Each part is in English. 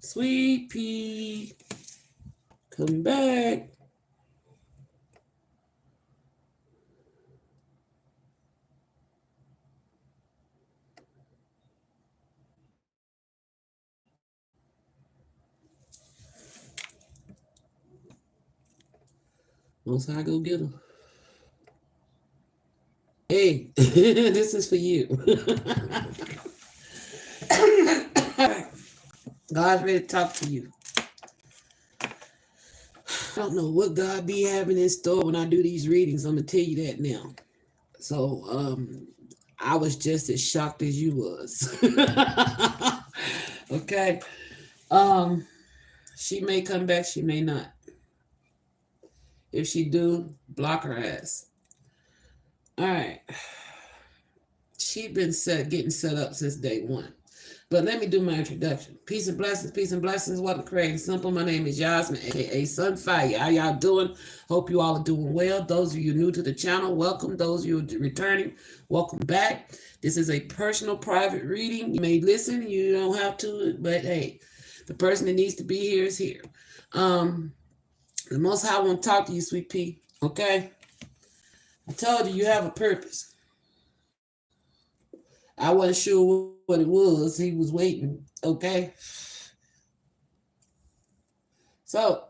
Sweet pea, come back. Once I go get her. Hey, this is for you. God's ready to talk to you. I don't know what God be having in store when I do these readings. I'm gonna tell you that now. So I was just as shocked as you was. Okay. Um, she may come back, she may not. If she do, block her ass. All right. She been getting set up since day one. But let me do my introduction. Peace and blessings, peace and blessings. Welcome to Craig Simple. My name is Yasmin, aka Sunfire. How y'all doing? Hope you all are doing well. Those of you new to the channel, welcome. Those of you returning, welcome back. This is a personal, private reading. You may listen, you don't have to, but hey, the person that needs to be here is here. The Most High want to talk to you, sweet pea. Okay? I told you you have a purpose. I wasn't sure what it was. He was waiting. Okay? So,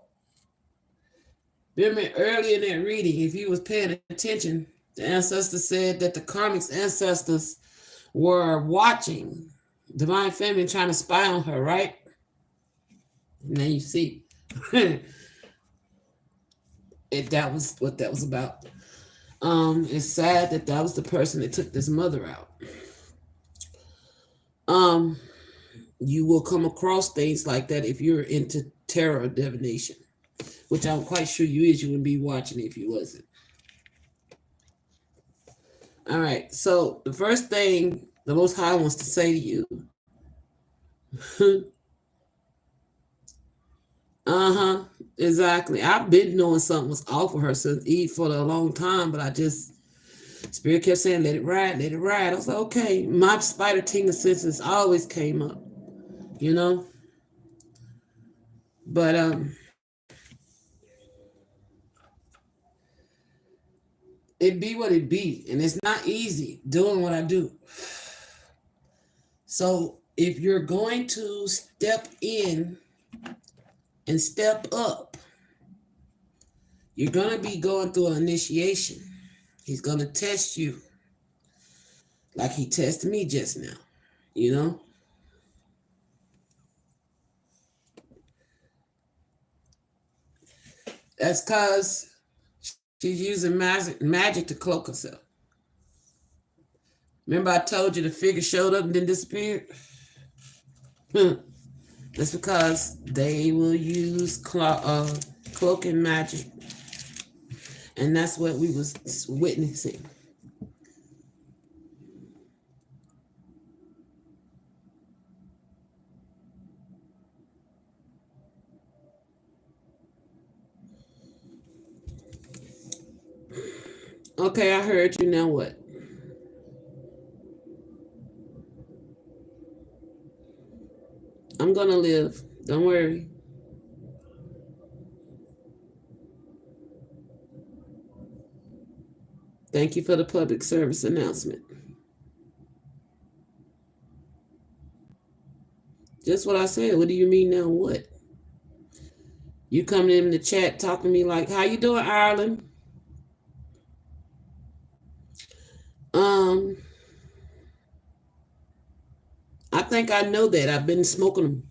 remember earlier in that reading, if you was paying attention, the ancestor said that the karmic's ancestors were watching Divine Feminine trying to spy on her, right? Now you see. That was what that was about. It's sad that was the person that took this mother out. You will come across things like that if you're into tarot or divination, which I'm quite sure you is. You wouldn't be watching if you wasn't. All right. So the first thing the Most High wants to say to you. Uh-huh. Exactly. I've been knowing something was off with her since Eve for a long time, but Spirit kept saying, let it ride, let it ride. I was like, okay. My spider tingle senses always came up, you know? But it be what it be, and it's not easy doing what I do. So if you're going to step in and step up, you're going to be going through an initiation. He's going to test you like he tested me just now, you know? That's because she's using magic to cloak herself. Remember I told you the figure showed up and then disappeared? That's because they will use cloaking magic. And that's what we was witnessing. Okay, I heard you. Now what? I'm going to live. Don't worry. Thank you for the public service announcement. Just what I said. What do you mean now what? You coming in the chat talking to me like, how you doing, Ireland? Um, I think I know that. I've been smoking them.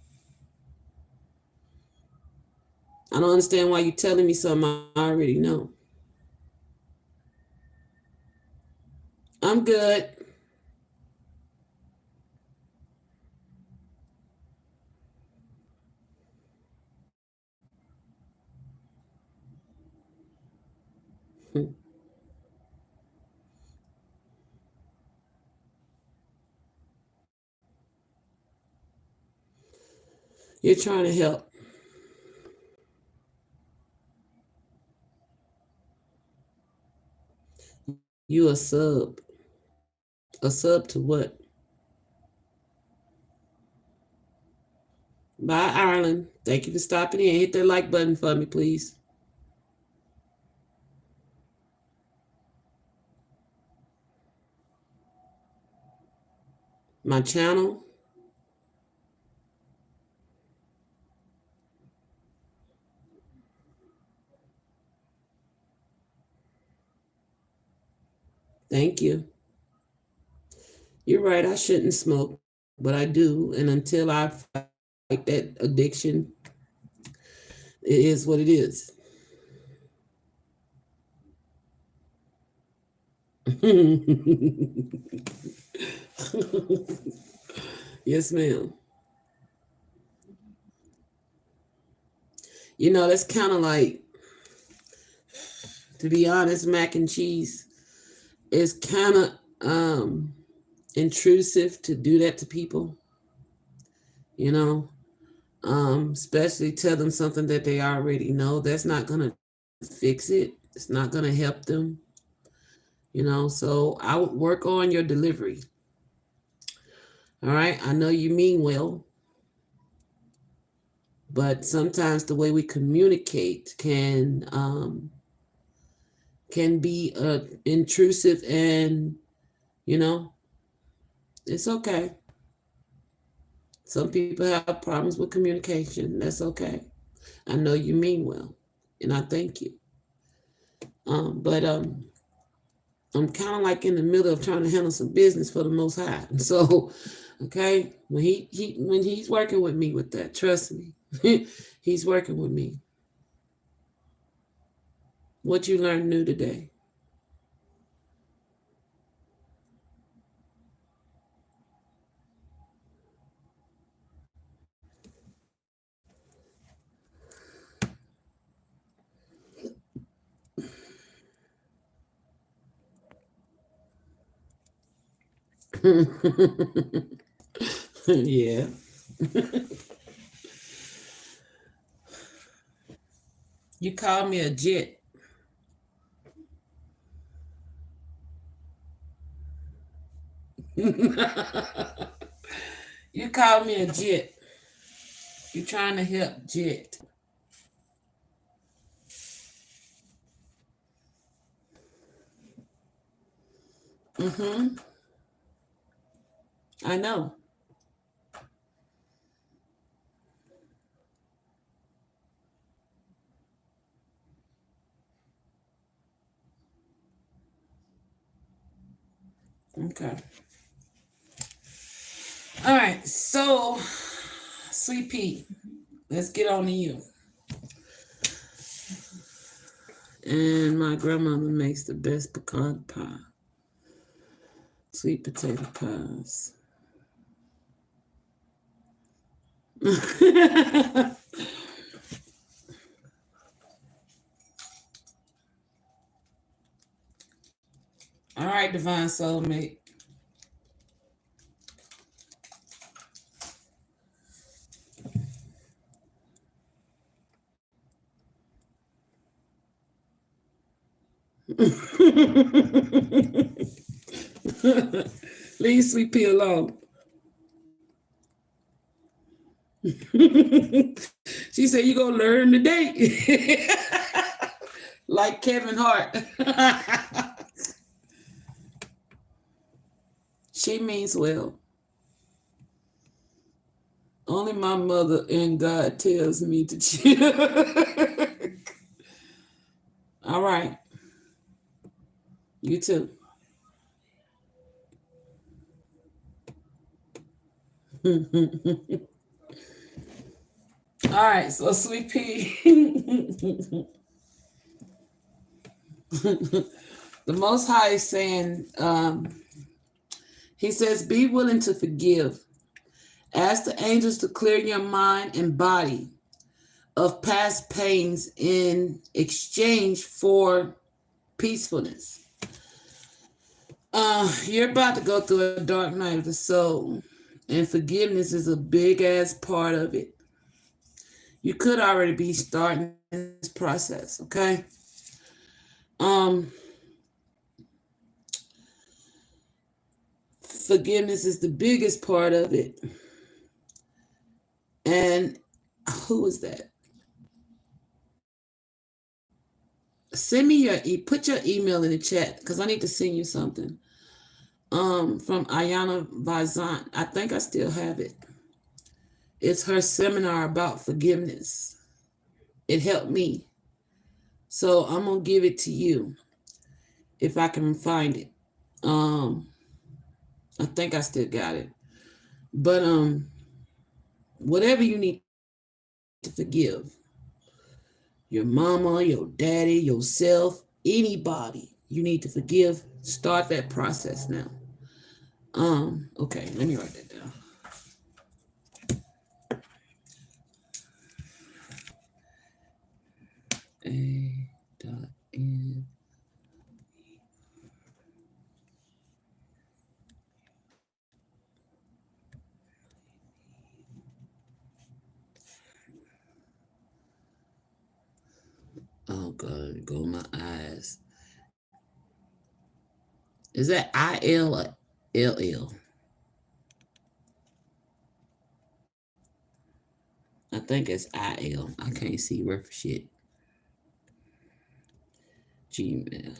I don't understand why you're telling me something I already know. I'm good. You're trying to help. You a sub. A sub to what? Bye, Ireland. Thank you for stopping in. Hit that like button for me, please. My channel. Thank you. You're right. I shouldn't smoke, but I do. And until I fight that addiction, it is what it is. Yes, ma'am. You know, that's kind of like, to be honest, mac and cheese is kind of intrusive to do that to people, you know, especially tell them something that they already know. That's not going to fix it, it's not going to help them, you know. So I would work on your delivery. All right. I know you mean well, but sometimes the way we communicate can be intrusive, and you know, it's okay. Some people have problems with communication. That's okay. I know you mean well, and I thank you. But I'm kind of like in the middle of trying to handle some business for the Most High. So, okay, when he's working with me with that, trust me, he's working with me. What you learned new today? Yeah. You call me a jet. You call me a jet. You're trying to help jet. Mm-hmm. I know. Okay. All right. So, Sweet Pea, let's get on to you. And my grandmother makes the best pecan pie, sweet potato pies. All right, divine soulmate. Leave Sweet Pea alone. She said, "You gonna learn today," like Kevin Hart. She means well. Only my mother and God tells me to chill. All right, you too. All right, so Sweet Pea. The Most High is saying, He says, be willing to forgive. Ask the angels to clear your mind and body of past pains in exchange for peacefulness. You're about to go through a dark night of the soul, and forgiveness is a big ass part of it. You could already be starting this process, okay? Um, Forgiveness is the biggest part of it. And Who is that? Send me put your email in the chat because I need to send you something. From Ayana Vazant. I think I still have it. It's her seminar about forgiveness. It helped me. So I'm gonna give it to you if I can find it. I think I still got it. But whatever you need to forgive, your mama, your daddy, yourself, anybody you need to forgive, start that process now. Okay, let me write that down. A.N. Oh God, go my eyes. Is that I-L or L-L? I think it's I-L. I can't see where for shit. Gmail.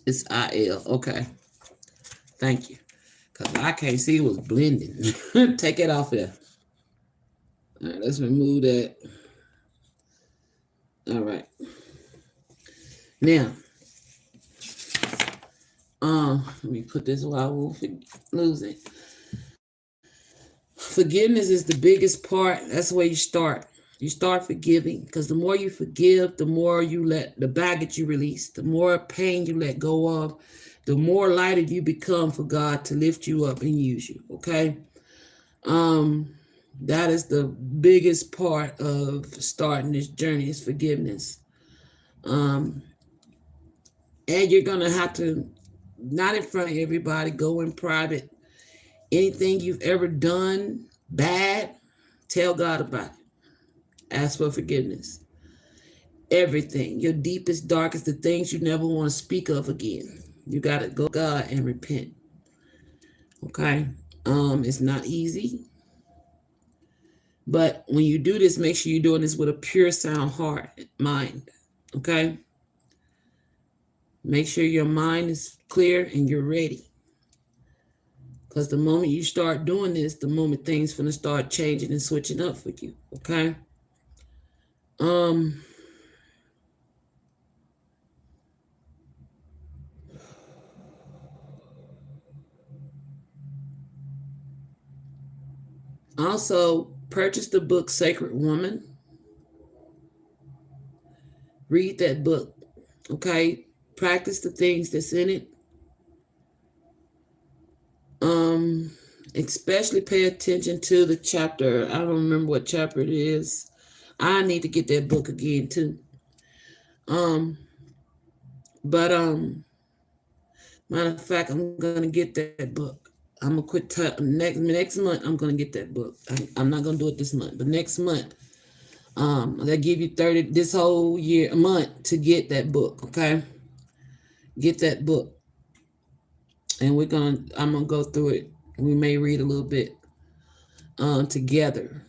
It's I-L. Okay. Thank you. Because I can't see it was blending. Take it off there. All right, let's remove that. All right. Now, let me put this while I won't lose it. Forgiveness is the biggest part. That's where you start. You start forgiving because the more you forgive, the more you let the baggage you release, the more pain you let go of, the more lighter you become for God to lift you up and use you. Okay. That is the biggest part of starting this journey is forgiveness. And you're gonna have to, not in front of everybody, go in private. Anything you've ever done bad, tell God about it. Ask for forgiveness. Everything, your deepest, darkest, the things you never want to speak of again. You gotta go to God and repent. Okay? It's not easy. But when you do this, make sure you're doing this with a pure, sound heart, mind. Okay? Make sure your mind is clear and you're ready. Because the moment you start doing this, the moment things gonna start changing and switching up for you. Okay? Also, purchase the book Sacred Woman. Read that book. Okay? Practice the things that's in it. Especially pay attention to the chapter. I don't remember what chapter it is. I need to get that book again too. But matter of fact, I'm gonna get that book. I'm gonna quit next month. I'm gonna get that book. I'm not gonna do it this month, but next month, they give you 30 this whole year a month to get that book. Okay, get that book, and I'm gonna go through it. We may read a little bit together,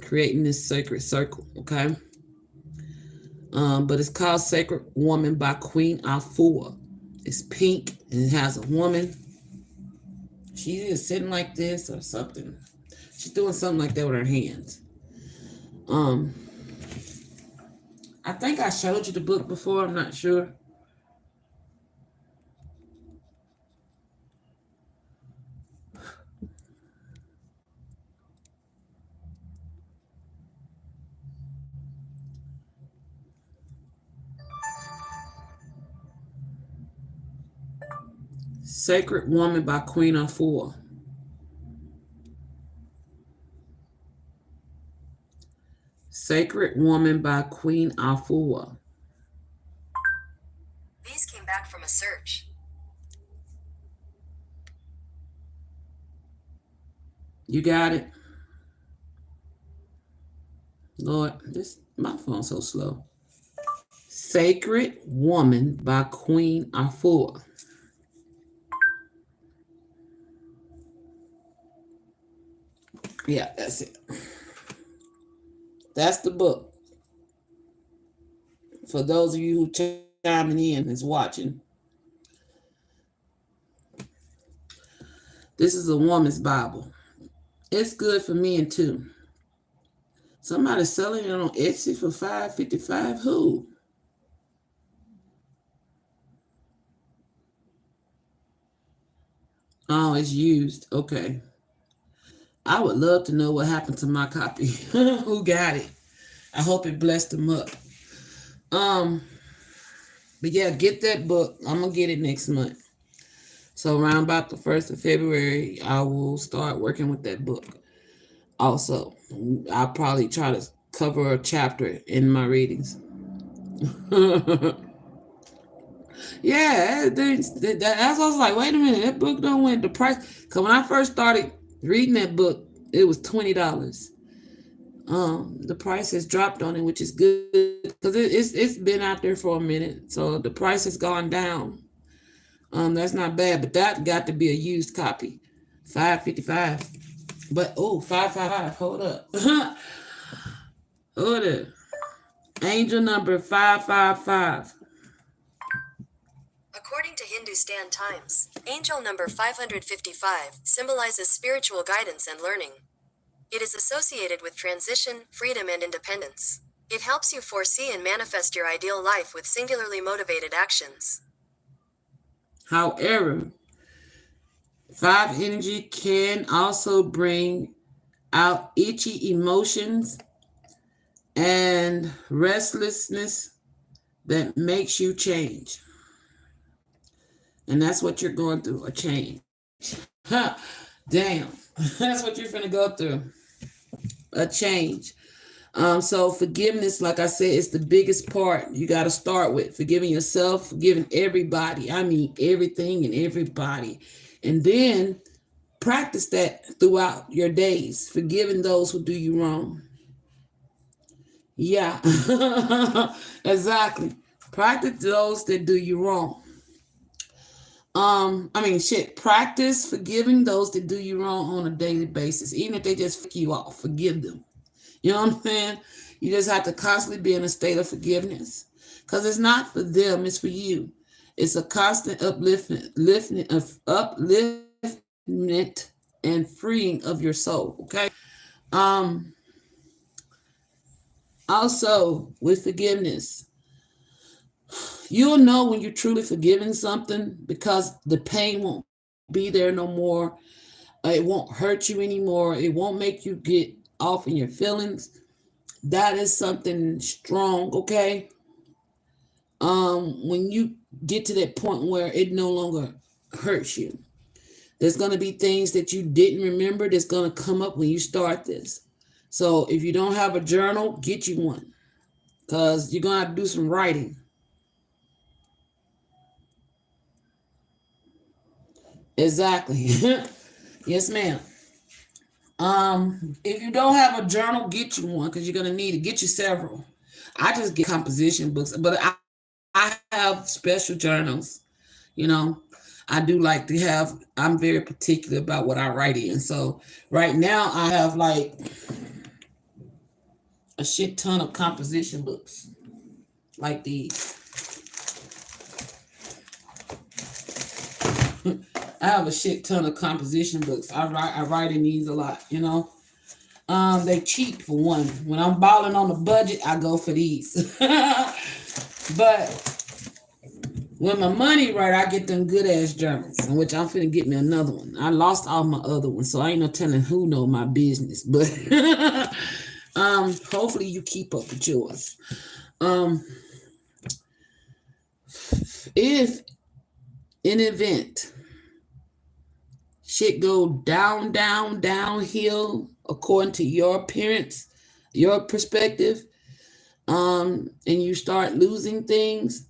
creating this sacred circle. Okay. But it's called Sacred Woman by Queen Afua. It's pink and it has a woman. She is sitting like this or something. She's doing something like that with her hands. I think I showed you the book before. I'm not sure. Sacred Woman by Queen Afua. Sacred Woman by Queen Afua. These came back from a search. You got it? Lord, my phone's so slow. Sacred Woman by Queen Afua. Yeah, that's it. That's the book. For those of you who chiming in is watching, this is a woman's Bible. It's good for men too. Somebody's selling it on Etsy for $5.55. Who? Oh, it's used. Okay. I would love to know what happened to my copy. Who got it? I hope it blessed them up. But yeah, get that book. I'm gonna get it next month. So around about the 1st of February, I will start working with that book. Also, I'll probably try to cover a chapter in my readings. Yeah, that's what I was like, wait a minute, that book don't went the price. Cause when I first started reading that book, it was $20. The price has dropped on it, which is good because it's been out there for a minute, so the price has gone down. That's not bad, but that got to be a used copy, $5.55. But oh, $5.55. Hold up, hold up. Angel number 555. According to Hindustan Times, angel number 555 symbolizes spiritual guidance and learning. It is associated with transition, freedom, and independence. It helps you foresee and manifest your ideal life with singularly motivated actions. However, 5 energy can also bring out itchy emotions and restlessness that makes you change. And that's what you're going through, a change. Huh, damn. That's what you're gonna go through. A change. So forgiveness, like I said, is the biggest part you got to start with. Forgiving yourself, forgiving everybody. I mean everything and everybody. And then practice that throughout your days, forgiving those who do you wrong. Yeah, exactly. Practice those that do you wrong. Practice forgiving those that do you wrong on a daily basis, even if they just fuck you off. Forgive them. You know what I'm saying? You just have to constantly be in a state of forgiveness, because it's not for them; it's for you. It's a constant upliftment, and freeing of your soul. Okay. Um. Also, with forgiveness, you'll know when you're truly forgiving something because the pain won't be there no more. It won't hurt you anymore. It won't make you get off in your feelings. That is something strong, okay? When you get to that point where it no longer hurts you, there's going to be things that you didn't remember that's going to come up when you start this. So if you don't have a journal, get you one, because you're going to have to do some writing. Exactly. Yes, ma'am. If you don't have a journal, get you one, because you're gonna need it. Get you several. I just get composition books, but I have special journals. You know, I do like to have. I'm very particular about what I write in. So right now I have like a shit ton of composition books, like these. I have a shit ton of composition books. I write in these a lot. You know. They cheap for one. When I'm balling on the budget, I go for these. But when my money right, I get them good ass journals, in which I'm finna get me another one. I lost all my other ones, so I ain't no telling who know my business. But hopefully you keep up with yours. If in event shit go downhill according to your appearance, your perspective, and you start losing things,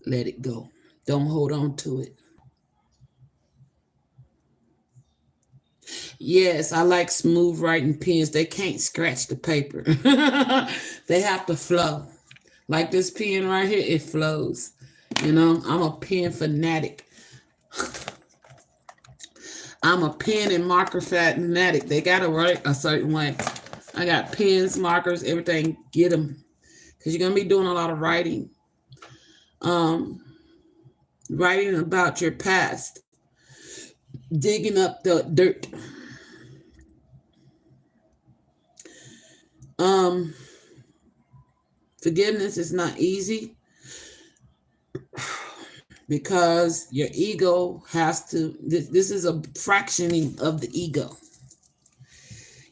let it go. Don't hold on to it. Yes, I like smooth writing pens. They can't scratch the paper. They have to flow. Like this pen right here, it flows. You know, I'm a pen fanatic. I'm a pen and marker fanatic. They gotta write a certain way. I got pens, markers, everything. Get them, because you're gonna be doing a lot of writing. Um, Writing about your past, digging up the dirt. Um, Forgiveness is not easy because your ego has to. This is a fractioning of the ego.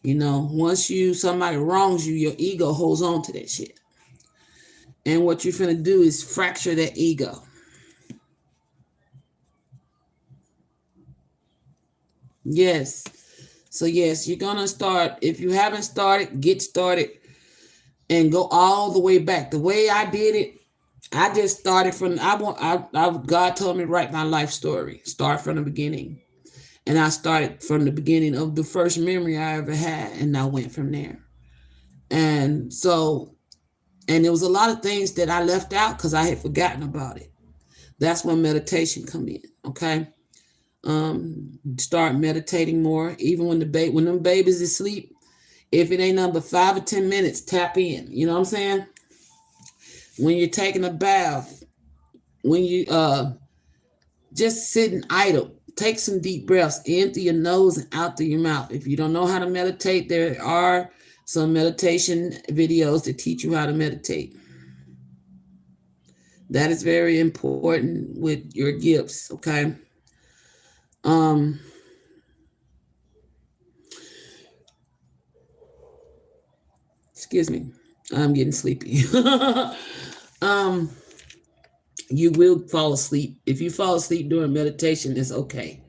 You know, once somebody wrongs you, your ego holds on to that shit. And what you're finna do is fracture that ego. Yes. So yes, you're gonna start. If you haven't started, get started and go all the way back. The way I did it, I just started from. God told me to write my life story. Start from the beginning, and I started from the beginning of the first memory I ever had, and I went from there. And so, and there was a lot of things that I left out because I had forgotten about it. That's when meditation come in. Okay. Start meditating more. Even when when them babies is asleep, if it ain't number 5 or 10 minutes, tap in. You know what I'm saying? When you're taking a bath, when you just sitting idle, take some deep breaths in through your nose and out through your mouth. If you don't know how to meditate, there are some meditation videos that teach you how to meditate. That is very important with your gifts, okay? Excuse me, I'm getting sleepy. You will fall asleep. If you fall asleep during meditation, it's okay.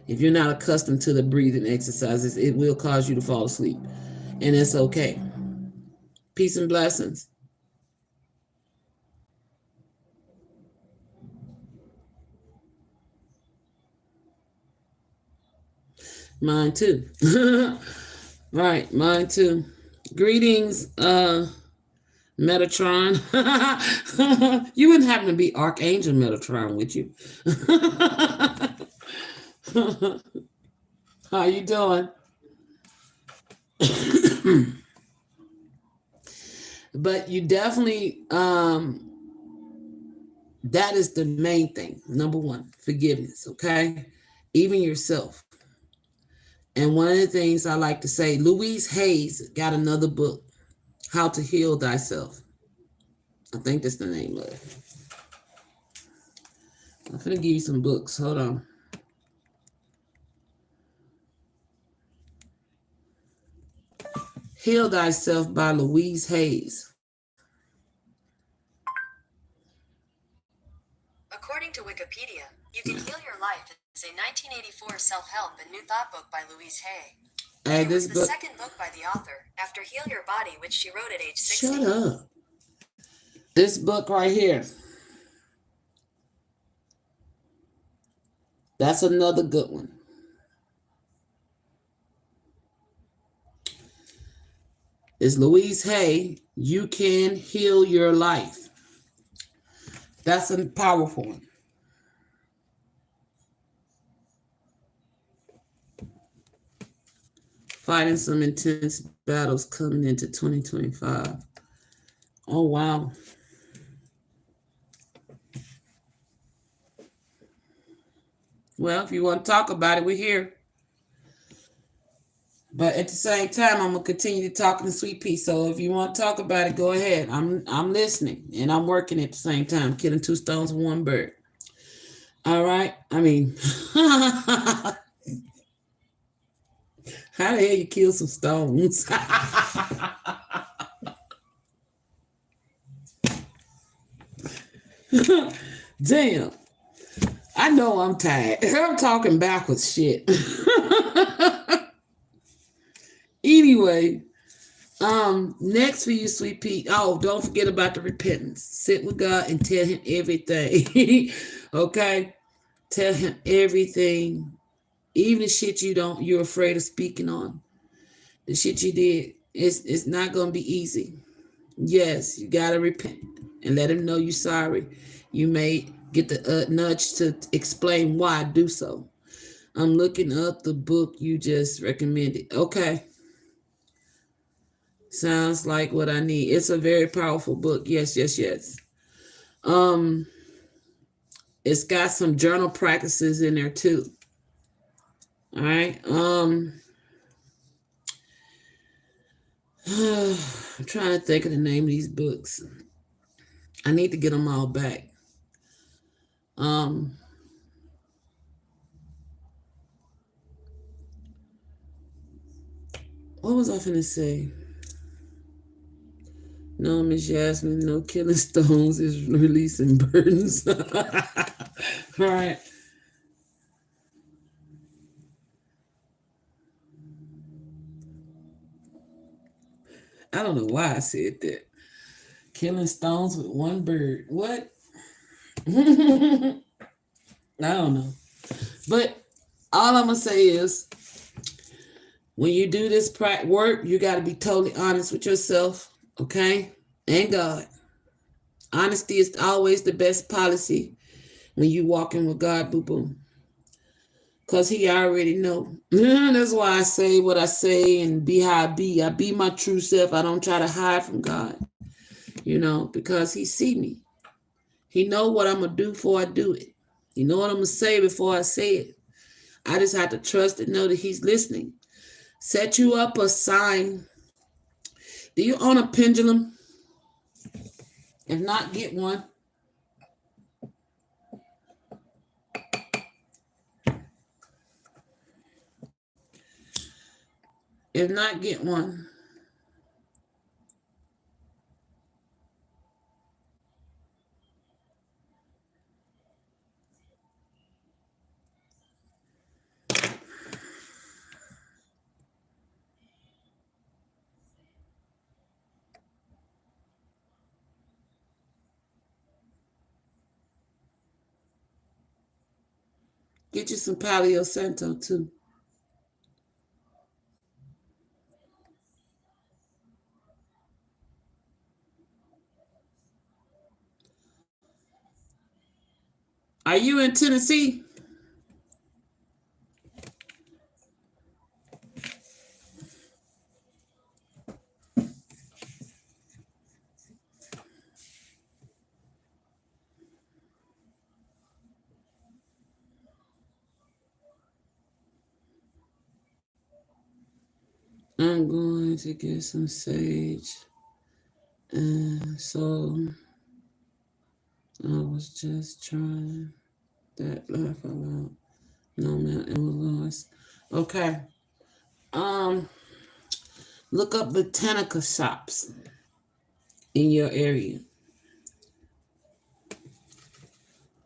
If you're not accustomed to the breathing exercises, it will cause you to fall asleep, and it's okay. Peace and blessings. Mine too. Right, mine too. Greetings, Metatron. You wouldn't happen to be Archangel Metatron, would you? How you doing? But you definitely, that is the main thing. Number one, forgiveness, okay? Even yourself. And one of the things I like to say, Louise Hayes got another book, How to Heal Thyself. I think that's the name of it. I'm going to give you some books. Hold on. Heal Thyself by Louise Hayes. According to Wikipedia, You Can Heal Your Life is a 1984 self-help and new thought book by Louise Hay. It was the second book by the author, after Heal Your Body, which she wrote at age 60. Shut up. This book right here. That's another good one. It's Louise Hay, You Can Heal Your Life. That's a powerful one. Fighting some intense battles coming into 2025. Oh, wow. Well, if you want to talk about it, we're here. But at the same time, I'm gonna continue to talk in the sweet pea. So if you want to talk about it, go ahead. I'm listening and I'm working at the same time, killing 2 stones with 1 bird. All right. I mean, how the hell you kill some stones? Damn. I know I'm tired. I'm talking backwards shit. Anyway, next for you, sweet pea. Oh, don't forget about the repentance. Sit with God and tell him everything. Okay? Tell him everything Even the shit you're afraid of speaking on. The shit you did, it's not gonna be easy. Yes, you gotta repent and let him know you're sorry. You may get the nudge to explain why do so. I'm looking up the book you just recommended. Okay. Sounds like what I need. It's a very powerful book. Yes, yes, yes. Um, it's got some journal practices in there too. All right. I'm trying to think of the name of these books. I need to get them all back. Um, what was I finna say? No, Miss Yasmin, no killing stones is releasing burdens. All right. I don't know why I said that. Killing stones with one bird. What? I don't know. But all I'm going to say is when you do this work, you got to be totally honest with yourself, okay? And God. Honesty is always the best policy when you walking with God, boo-boo. Because he already know. That's why I say what I say and be how I be. I be my true self. I don't try to hide from God, because he see me. He know what I'm going to do before I do it. He know what I'm going to say before I say it. I just have to trust and know that he's listening. Set you up a sign. Do you own a pendulum? If not, get one. If not, get one. Get you some Palo Santo too. Are you in Tennessee? I'm going to get some sage. So I was just trying that laugh out loud. No man, it was lost. Okay. Look up botanica shops in your area.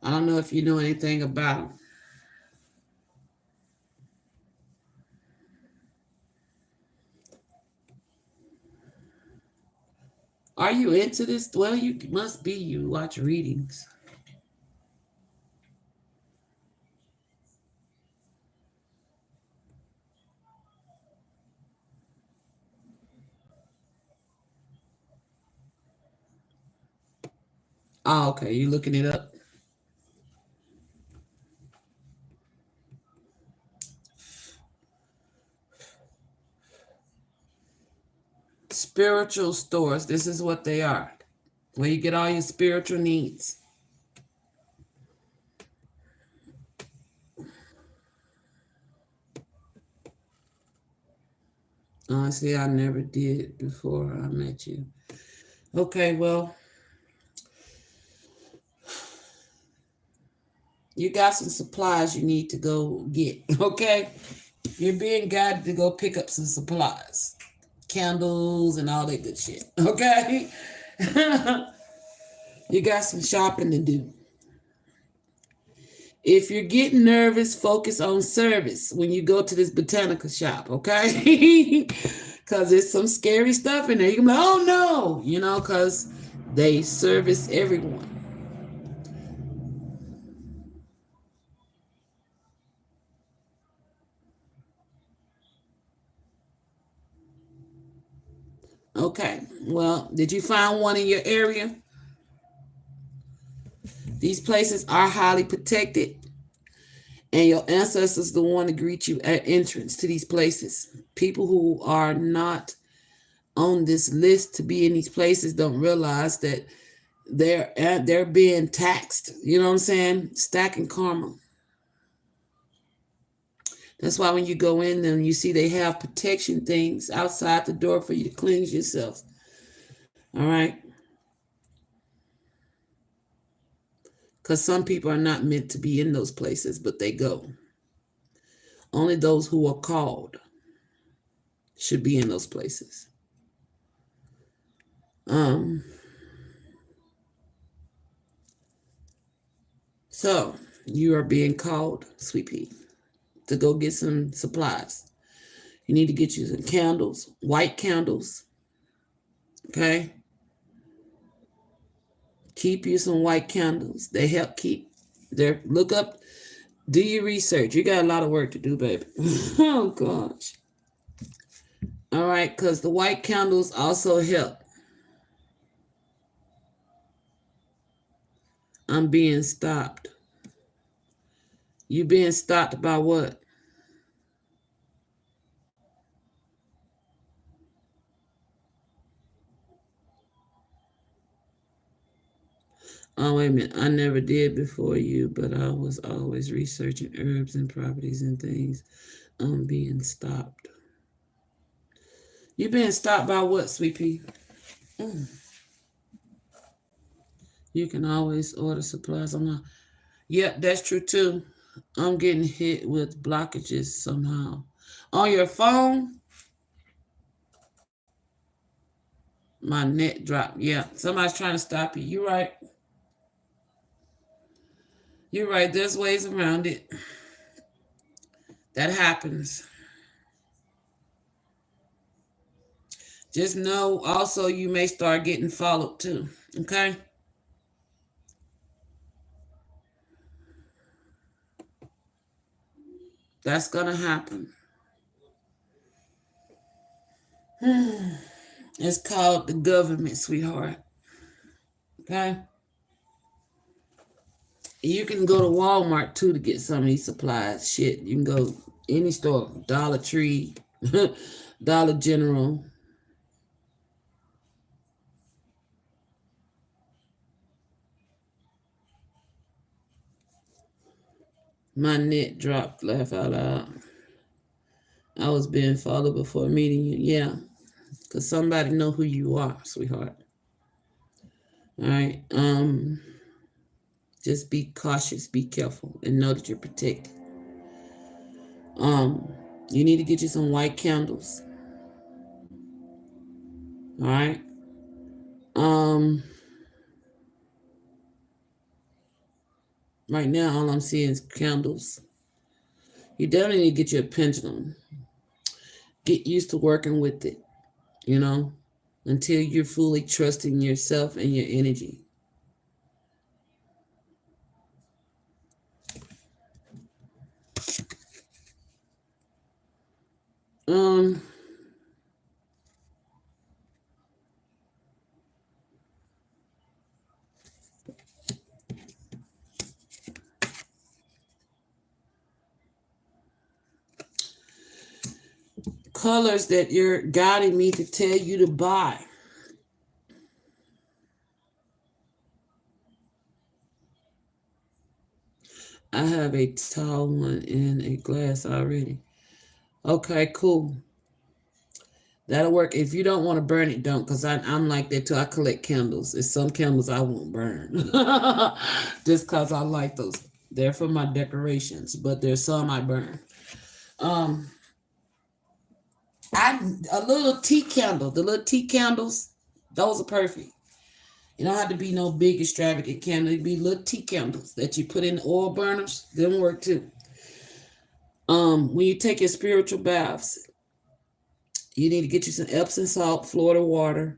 I don't know if you know anything about them. Are you into this? Well, you must be. You watch readings. Oh, okay. You looking it up? Spiritual stores. This is what they are. Where you get all your spiritual needs. Honestly, I never did before I met you. Okay, well, you got some supplies you need to go get. Okay, you're being guided to go pick up some supplies, candles, and all that good shit. Okay, you got some shopping to do. If you're getting nervous, focus on service when you go to this botanica shop, okay? Because there's some scary stuff in there. You can be like, oh no, because they service everyone. Okay. Well, did you find one in your area? These places are highly protected, and your ancestors the one to greet you at entrance to these places. People who are not on this list to be in these places don't realize that they're being taxed. You know what I'm saying? Stacking karma. That's why when you go in them, you see they have protection things outside the door for you to cleanse yourself. All right? Because some people are not meant to be in those places, but they go. Only those who are called should be in those places. So you are being called, Sweet Pea, to go get some supplies. You need to get you some candles, white candles. Okay? Keep you some white candles. They help keep their look up, do your research. You got a lot of work to do, baby. Oh gosh. All right, because the white candles also help. I'm being stopped. You being stopped by what? Oh, wait a minute. I never did before you, but I was always researching herbs and properties and things. I'm being stopped. You being stopped by what, Sweet Pea? You can always order supplies online. Yeah, that's true too. I'm getting hit with blockages somehow. On your phone, my net dropped. Yeah, somebody's trying to stop you. You're right. You're right. There's ways around it. That happens. Just know also you may start getting followed too. Okay? That's going to happen. It's called the government, sweetheart. Okay? You can go to Walmart too to get some of these supplies. Shit, you can go any store, Dollar Tree, Dollar General. My net dropped, laugh out loud. I was being followed before meeting you. Yeah, because somebody know who you are, sweetheart. All right. Just be cautious, be careful, and know that you're protected. Um, you need to get you some white candles. All right. Right now all I'm seeing is candles. You definitely need to get you a pendulum. Get used to working with it, you know, until you're fully trusting yourself and your energy. Um, colors that you're guiding me to tell you to buy. I have a tall one in a glass already. Okay, cool. That'll work. If you don't want to burn it, don't, because I'm like that too. I collect candles. There's some candles I won't burn just because I like those. They're for my decorations, but there's some I burn. Um, a little tea candle. The little tea candles, those are perfect. You don't have to be no big extravagant candle. It be little tea candles that you put in the oil burners. Them work too. When you take your spiritual baths, you need to get you some Epsom salt, Florida water.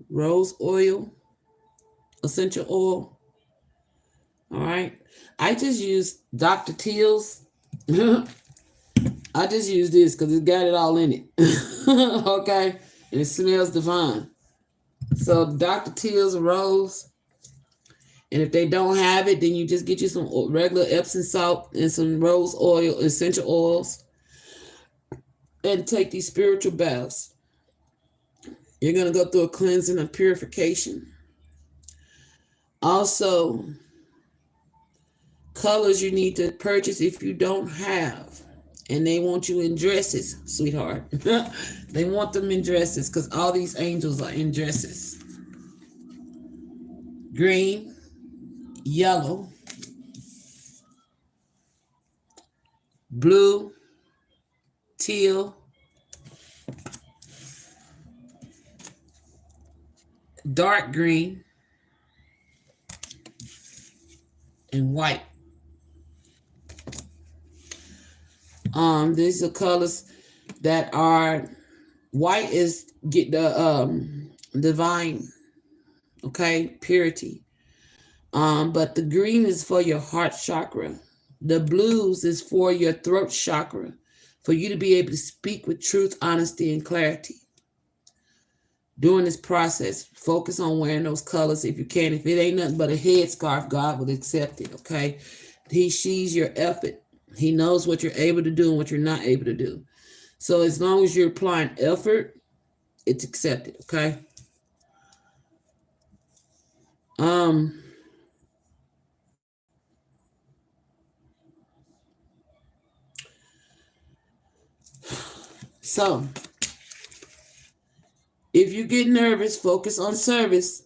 Rose oil, essential oil. All right. I just use Dr. Teal's I just use this because it got it all in it. Okay? And it smells divine. So Dr. Teal's Rose. And if they don't have it, then you just get you some regular Epsom salt and some rose oil, essential oils, and take these spiritual baths. You're going to go through a cleansing and purification. Also, colors you need to purchase if you don't have. And they want you in dresses, sweetheart. They want them in dresses because all these angels are in dresses. Green, yellow, blue, teal, dark green, and white. These are colors that are white is get the divine, okay, purity. But the green is for your heart chakra. The blues is for your throat chakra, for you to be able to speak with truth, honesty, and clarity. During this process, focus on wearing those colors if you can. If it ain't nothing but a headscarf, God will accept it, okay? He sees your effort. He knows what you're able to do and what you're not able to do. So as long as you're applying effort, it's accepted, okay? Um, so if you get nervous, focus on service.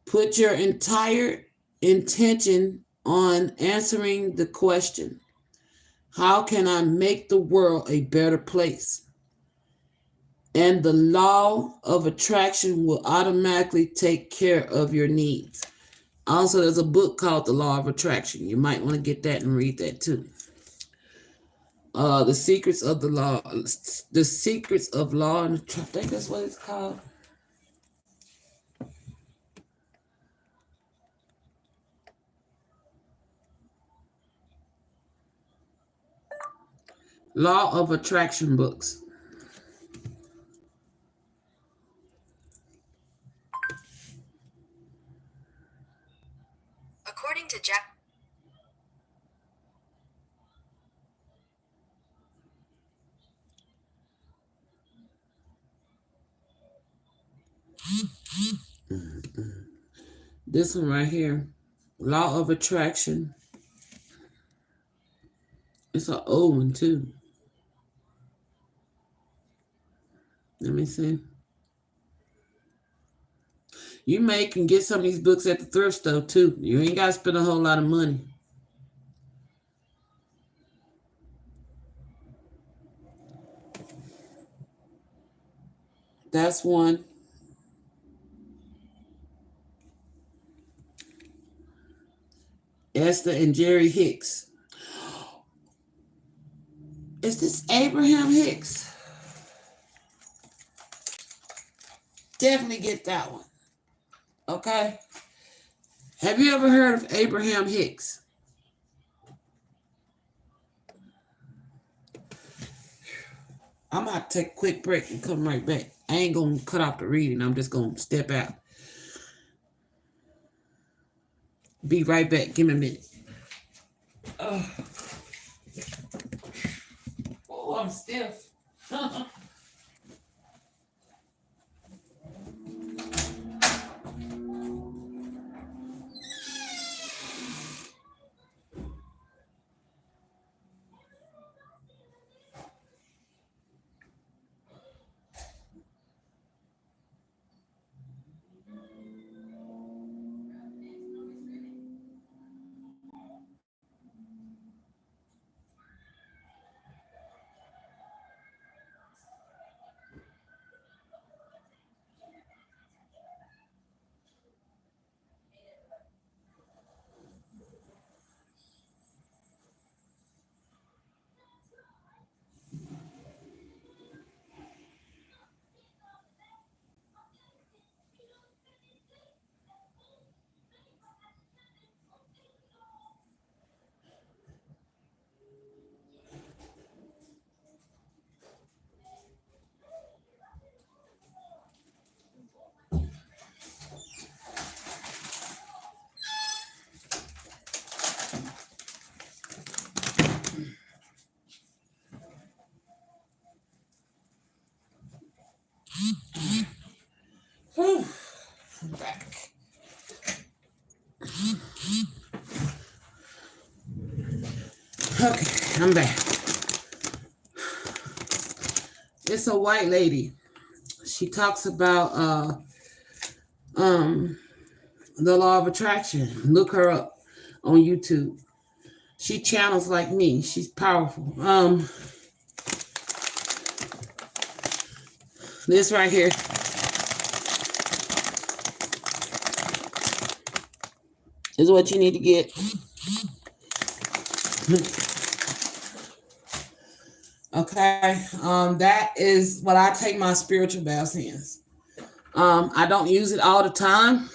Put your entire intention on answering the question, how can I make the world a better place? And the law of attraction will automatically take care of your needs. Also, there's a book called The Law of Attraction. You might want to get that and read that too. The Secrets of the Law, The Secrets of Law, and I think that's what it's called. Law of Attraction books. According to Jack. This one right here, Law of Attraction. It's an old one too. Let me see. You may can get some of these books at the thrift store too. You ain't got to spend a whole lot of money. That's one. Esther and Jerry Hicks. Is this Abraham Hicks? Definitely get that one. Okay. Have you ever heard of Abraham Hicks? I'm going to take a quick break and come right back. I ain't going to cut off the reading. I'm just going to step out. Be right back. Give me a minute. Oh, I'm stiff. Whew. I'm back. Okay, I'm back. It's a white lady. She talks about the law of attraction. Look her up on YouTube. She channels like me. She's powerful. This right here is what you need to get. Okay. That is what I take my spiritual baths in. I don't use it all the time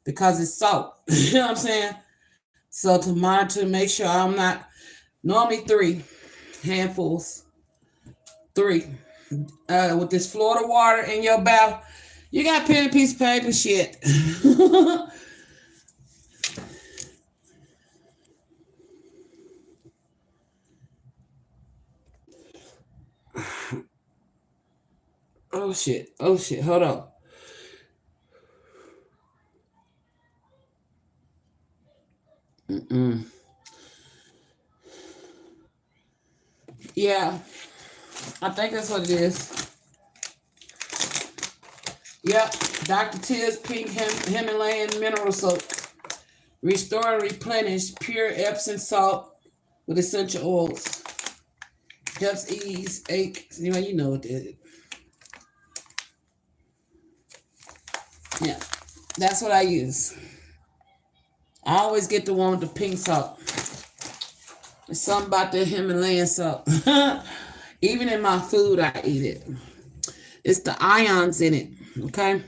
because it's salt. You know what I'm saying? So to monitor, make sure I'm not normally 3 handfuls. 3. With this Florida water in your bath, you got pen and piece of paper shit. Oh shit. Oh shit. Hold on. Yeah. I think that's what it is. Yep. Dr. Tiz's Pink Himalayan Mineral Soap. Restore and replenish pure Epsom salt with essential oils. Helps ease ache. You know what it is. Yeah. That's what I use. I always get the one with the pink salt. There's something about the Himalayan salt. Even in my food, I eat it. It's the ions in it. Okay.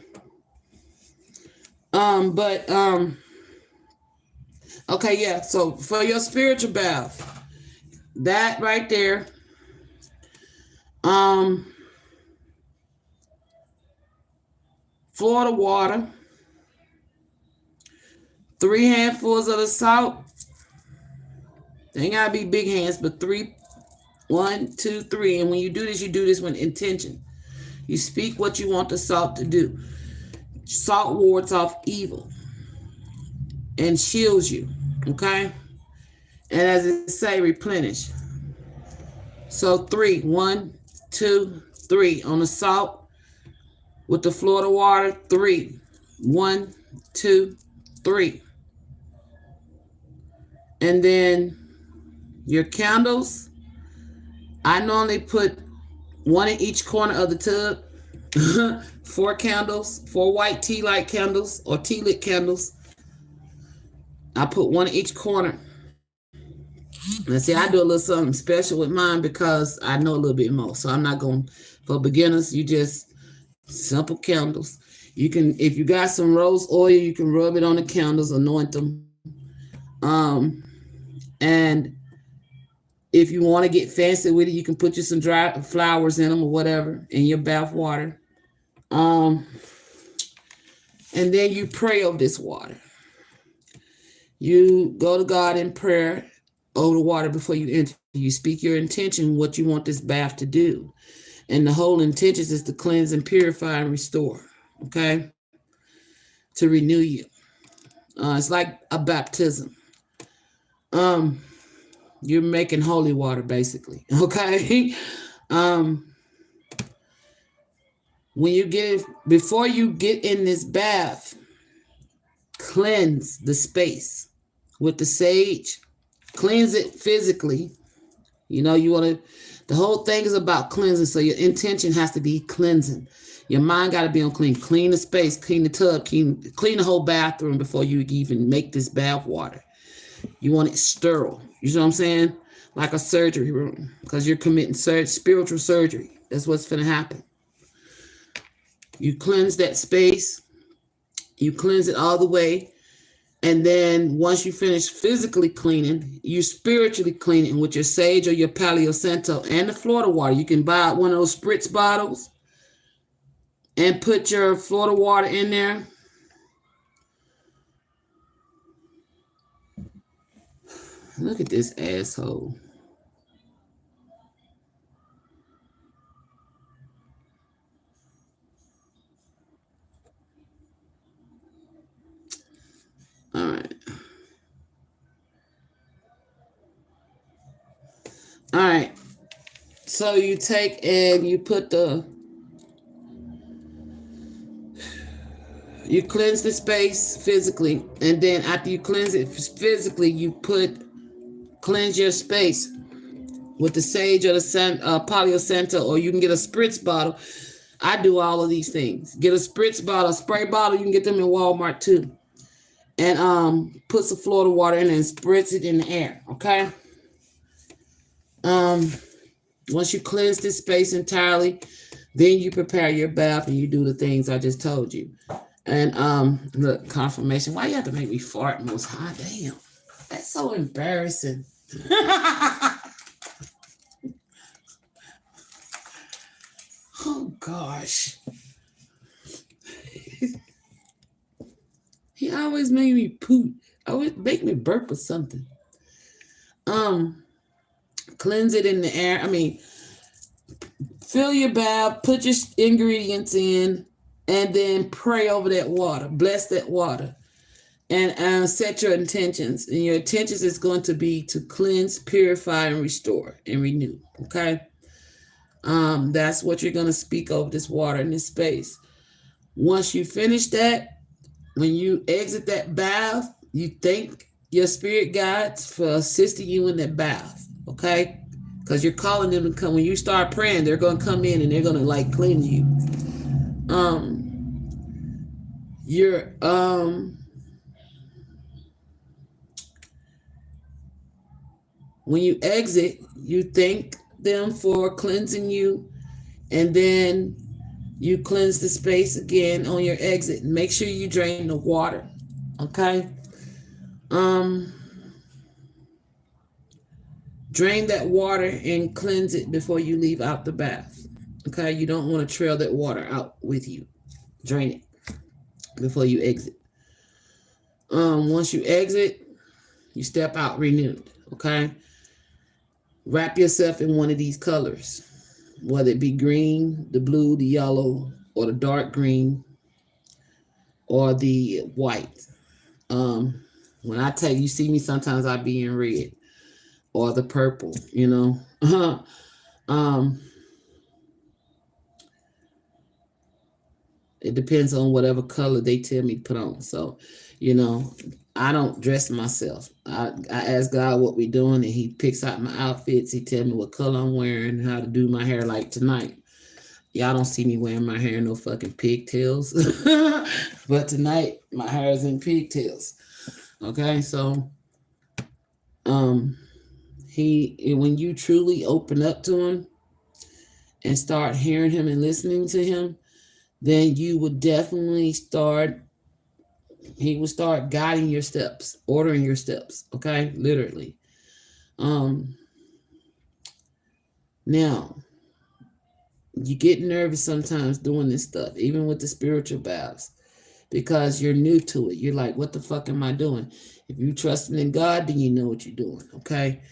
Okay, yeah. So for your spiritual bath, that right there, Florida water, 3 handfuls of the salt. They ain't gotta be big hands, but 3, 1, 2, 3. And when you do this with intention. You speak what you want the salt to do. Salt wards off evil and shields you. Okay? And as it say, replenish. So 3, 1, 2, 3 on the salt with the Florida water. 3, 1, 2, 3. And then your candles. I normally put 1 in each corner of the tub. 4 candles, 4 white tea light candles or tea lit candles. I put 1 in each corner. And see, I do a little something special with mine because I know a little bit more. So I'm not going, for beginners, you just simple candles. You can, if you got some rose oil, you can rub it on the candles, anoint them. And if you want to get fancy with it, you can put you some dry flowers in them or whatever in your bath water. And then you pray over this water. You go to God in prayer over the water before you enter. You speak your intention, what you want this bath to do. And the whole intention is to cleanse and purify and restore. Okay? To renew you. It's like a baptism. You're making holy water, basically. Okay? When you get, before you get in this bath, cleanse the space with the sage. Cleanse it physically. You know, you want to, the whole thing is about cleansing. So your intention has to be cleansing. Your mind got to be on clean. Clean the space, clean the tub, clean the whole bathroom before you even make this bath water. You want it sterile. You know what I'm saying? Like a surgery room, because you're committing spiritual surgery. That's what's going to happen. You cleanse that space. You cleanse it all the way. And then once you finish physically cleaning, you spiritually cleaning with your sage or your Palo Santo and the Florida water. You can buy one of those spritz bottles and put your Florida water in there. Look at this asshole. All right. So you take and you put you cleanse the space physically, and then after you cleanse it physically, you cleanse your space with the sage or the Palo or you can get a spritz bottle. I do all of these things. Get a spritz bottle, a spray bottle. You can get them in Walmart too. And put some Florida water in and spritz it in the air. Okay. Once you cleanse this space entirely, then you prepare your bath and you do the things I just told you. And look, confirmation. Why you have to make me fart most high? Damn. That's so embarrassing. Oh gosh. He always made me poop. Always make me burp or something. Cleanse it in the air. I mean, fill your bath, put your ingredients in, and then pray over that water. Bless that water. And set your intentions. And your intentions is going to be to cleanse, purify, and restore and renew. Okay? That's what you're going to speak over this water in this space. Once you finish that, when you exit that bath, you thank your spirit guides for assisting you in that bath. Okay? Because you're calling them to come. When you start praying, they're going to come in and they're going to like cleanse you. When you exit, you thank them for cleansing you, and then you cleanse the space again on your exit. Make sure you drain the water. Okay? Drain that water and cleanse it before you leave out the bath. Okay? You don't want to trail that water out with you. Drain it before you exit. Once you exit, you step out renewed. Okay? Wrap yourself in one of these colors, whether it be green, the blue, the yellow, or the dark green, or the white. When I tell you, see me, sometimes I be in red, or the purple, you know. It depends on whatever color they tell me to put on. So, you know, I don't dress myself. I ask God what we're doing, and he picks out my outfits. He tell me what color I'm wearing, how to do my hair. Like tonight, y'all don't see me wearing my hair in no fucking pigtails. But tonight, my hair is in pigtails. Okay, so when you truly open up to him and start hearing him and listening to him, then you would definitely he will start guiding your steps, ordering your steps, okay? Literally. Now, you get nervous sometimes doing this stuff, even with the spiritual baths, because you're new to it. You're like, what the fuck am I doing? If you're trusting in God, then you know what you're doing, okay?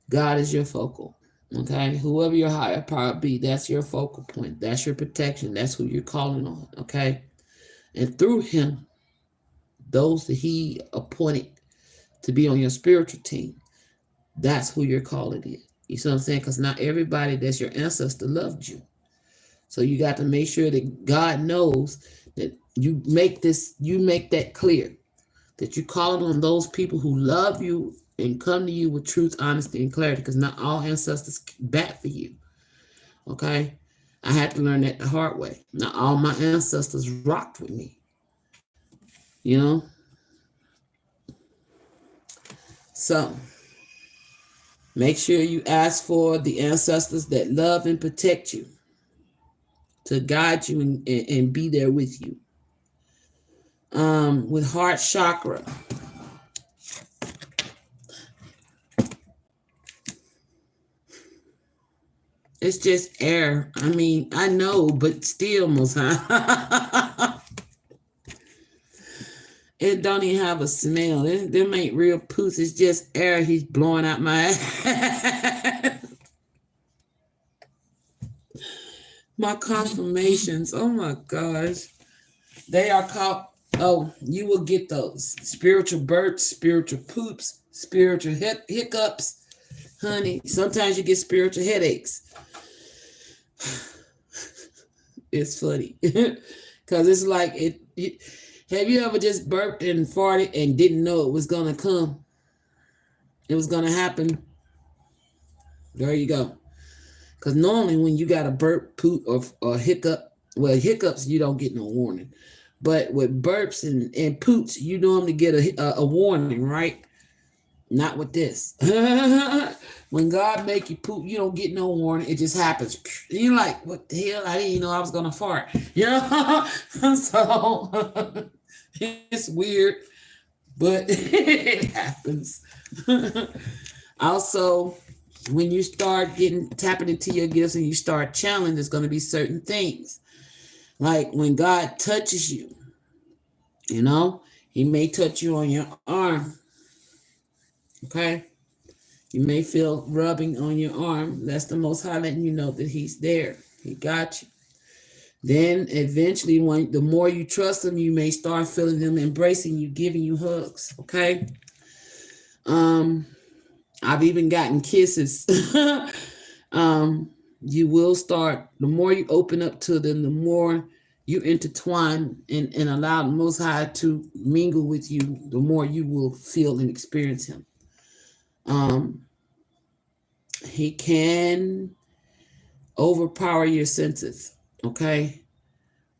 God is your focal, okay? Whoever your higher power be, that's your focal point. That's your protection. That's who you're calling on, okay? And through him, those that he appointed to be on your spiritual team, that's who you're calling in. You see what I'm saying? Because not everybody that's your ancestor loved you. So you got to make sure that God knows that you make that clear, that you're calling on those people who love you and come to you with truth, honesty, and clarity, because not all ancestors bat for you. Okay? I had to learn that the hard way. Not all my ancestors rocked with me. You know? So, make sure you ask for the ancestors that love and protect you, to guide you and be there with you. With heart chakra, it's just air. I mean, I know, but still, Most High. It don't even have a smell. Them ain't real poos. It's just air he's blowing out my ass. My confirmations. Oh my gosh. They are called, you will get those. Spiritual burps, spiritual poops, spiritual hiccups, Honey, sometimes you get spiritual headaches. It's funny. Because it's like, have you ever just burped and farted and didn't know it was going to come? It was going to happen. There you go. Because normally when you got a burp, poop, or hiccup, well, hiccups, you don't get no warning. But with burps and poops, you normally get a warning, right? Not with this. When God make you poop, you don't get no warning. It just happens. And you're like, what the hell? I didn't even know I was going to fart. You know? So it's weird, but it happens. Also, when you start tapping into your gifts and you start channeling, there's going to be certain things. Like when God touches you, you know, he may touch you on your arm. Okay? You may feel rubbing on your arm. That's the Most High letting you know that he's there. He got you. Then eventually, the more you trust them, you may start feeling them embracing you, giving you hugs. Okay? I've even gotten kisses. You will start, the more you open up to them, the more you intertwine and allow the Most High to mingle with you, the more you will feel and experience him. He can overpower your senses, okay?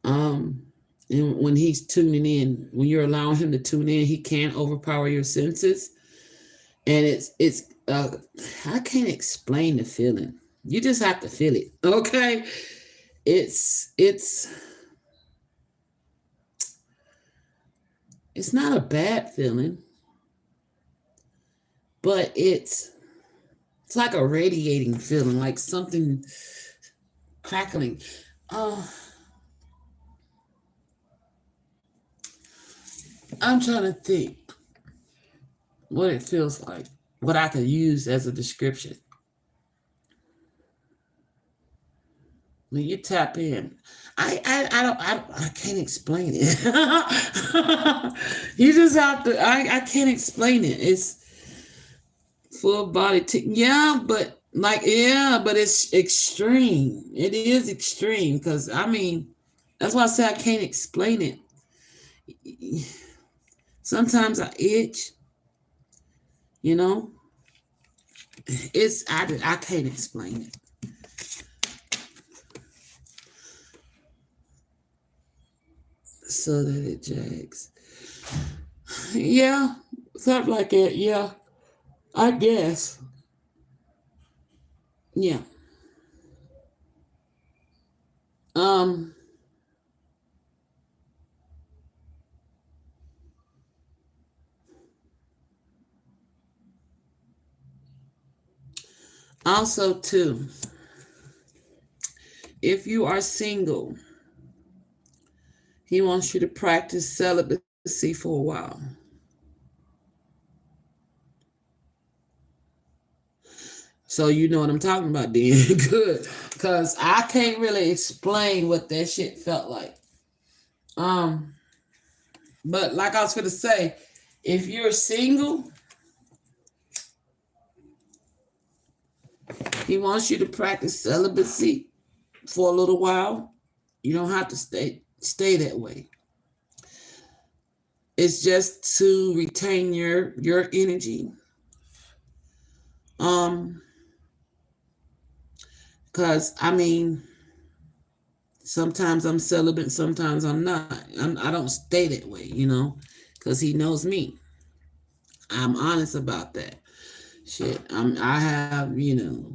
And when he's tuning in, when you're allowing him to tune in, he can overpower your senses. And it's I can't explain the feeling. You just have to feel it, okay? It's not a bad feeling, but it's like a radiating feeling, like something crackling. I'm trying to think what it feels like, what I could use as a description. When you tap in, I can't explain it. You just have to. I can't explain it. It's full body. But it's extreme. It is extreme because I mean, that's why I say I can't explain it. Sometimes I itch. You know, I can't explain it. So that it jags. Yeah, something like that. Yeah, I guess. Yeah. Also, too, if you are single, he wants you to practice celibacy for a while. So you know what I'm talking about, then. Good. Because I can't really explain what that shit felt like. But like I was going to say, if you're single, he wants you to practice celibacy for a little while. You don't have to stay that way. It's just to retain your energy. Because I mean, sometimes I'm celibate, sometimes I'm not. I don't stay that way, you know, because he knows me. I'm honest about that. Shit, I have, you know,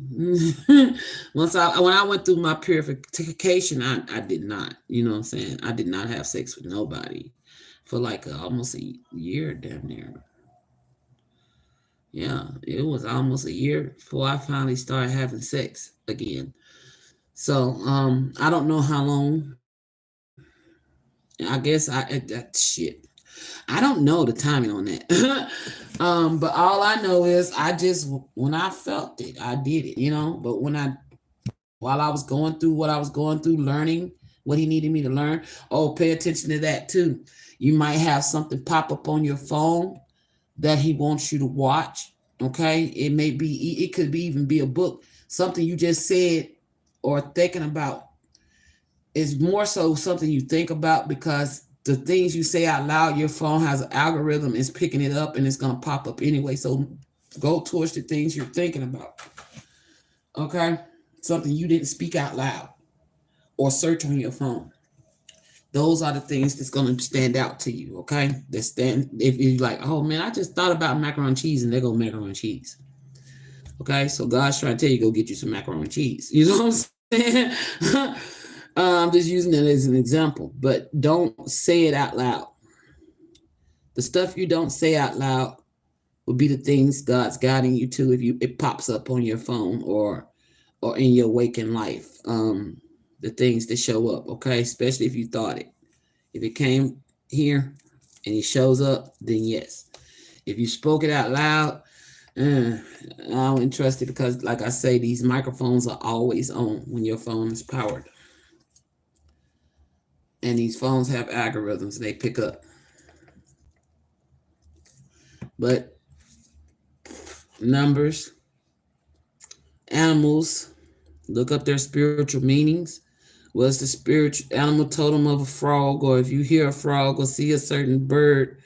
when I went through my purification, I did not, you know what I'm saying? I did not have sex with nobody for like almost a year down there. Yeah, it was almost a year before I finally started having sex again. So, I don't know how long. I guess that shit. I don't know the timing on that. But all I know is when I felt it, I did it, you know. But while I was going through what I was going through, learning what he needed me to learn, pay attention to that too. You might have something pop up on your phone that he wants you to watch. Okay, it could be even be a book, something you just said or thinking about. Is more so something you think about, because the things you say out loud, your phone has an algorithm, is picking it up and it's gonna pop up anyway. So go towards the things you're thinking about. Okay, something you didn't speak out loud or search on your phone. Those are the things that's gonna stand out to you. Okay, that stand if you're like, oh man, I just thought about macaroni and cheese, and they go macaroni and cheese. Okay, so God's trying to tell you, go get you some macaroni and cheese. You know what I'm saying? I'm just using it as an example, but don't say it out loud. The stuff you don't say out loud will be the things God's guiding you to if it pops up on your phone or in your waking life. The things that show up, okay? Especially if you thought it. If it came here and it shows up, then yes. If you spoke it out loud, I don't trust it, because like I say, these microphones are always on when your phone is powered. And these phones have algorithms they pick up. But numbers, animals, look up their spiritual meanings. What's the spiritual animal totem of a frog? Or if you hear a frog or see a certain bird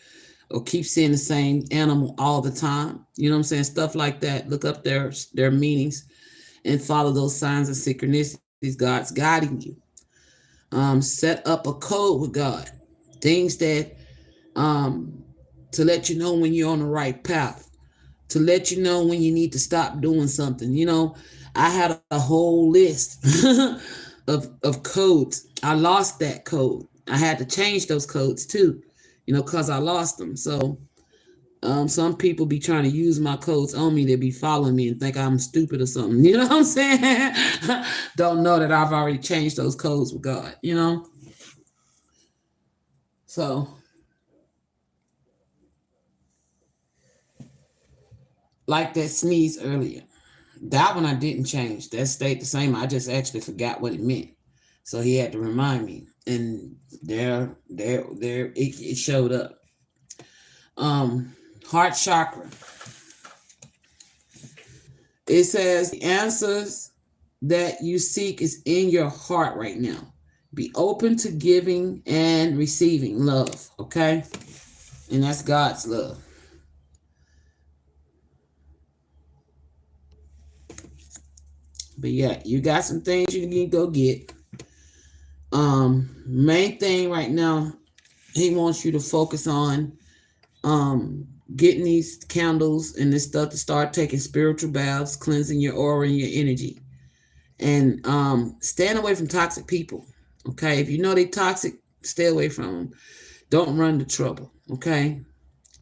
or keep seeing the same animal all the time, you know what I'm saying? Stuff like that. Look up their meanings and follow those signs and synchronicities God's guiding you. Set up a code with God. Things that to let you know when you're on the right path, to let you know when you need to stop doing something. You know, I had a whole list of codes. I lost that code. I had to change those codes too, you know, because I lost them. So some people be trying to use my codes on me. They be following me and think I'm stupid or something. You know what I'm saying? Don't know that I've already changed those codes with God, you know? So like that sneeze earlier. That one I didn't change. That stayed the same. I just actually forgot what it meant. So he had to remind me. And it showed up. Heart chakra. It says the answers that you seek is in your heart right now. Be open to giving and receiving love, okay? And that's God's love. But yeah, you got some things you need to go get. Main thing right now, he wants you to focus on getting these candles and this stuff to start taking spiritual baths, cleansing your aura and your energy, and staying away from toxic people. Okay, if you know they're toxic, stay away from them. Don't run to trouble. Okay,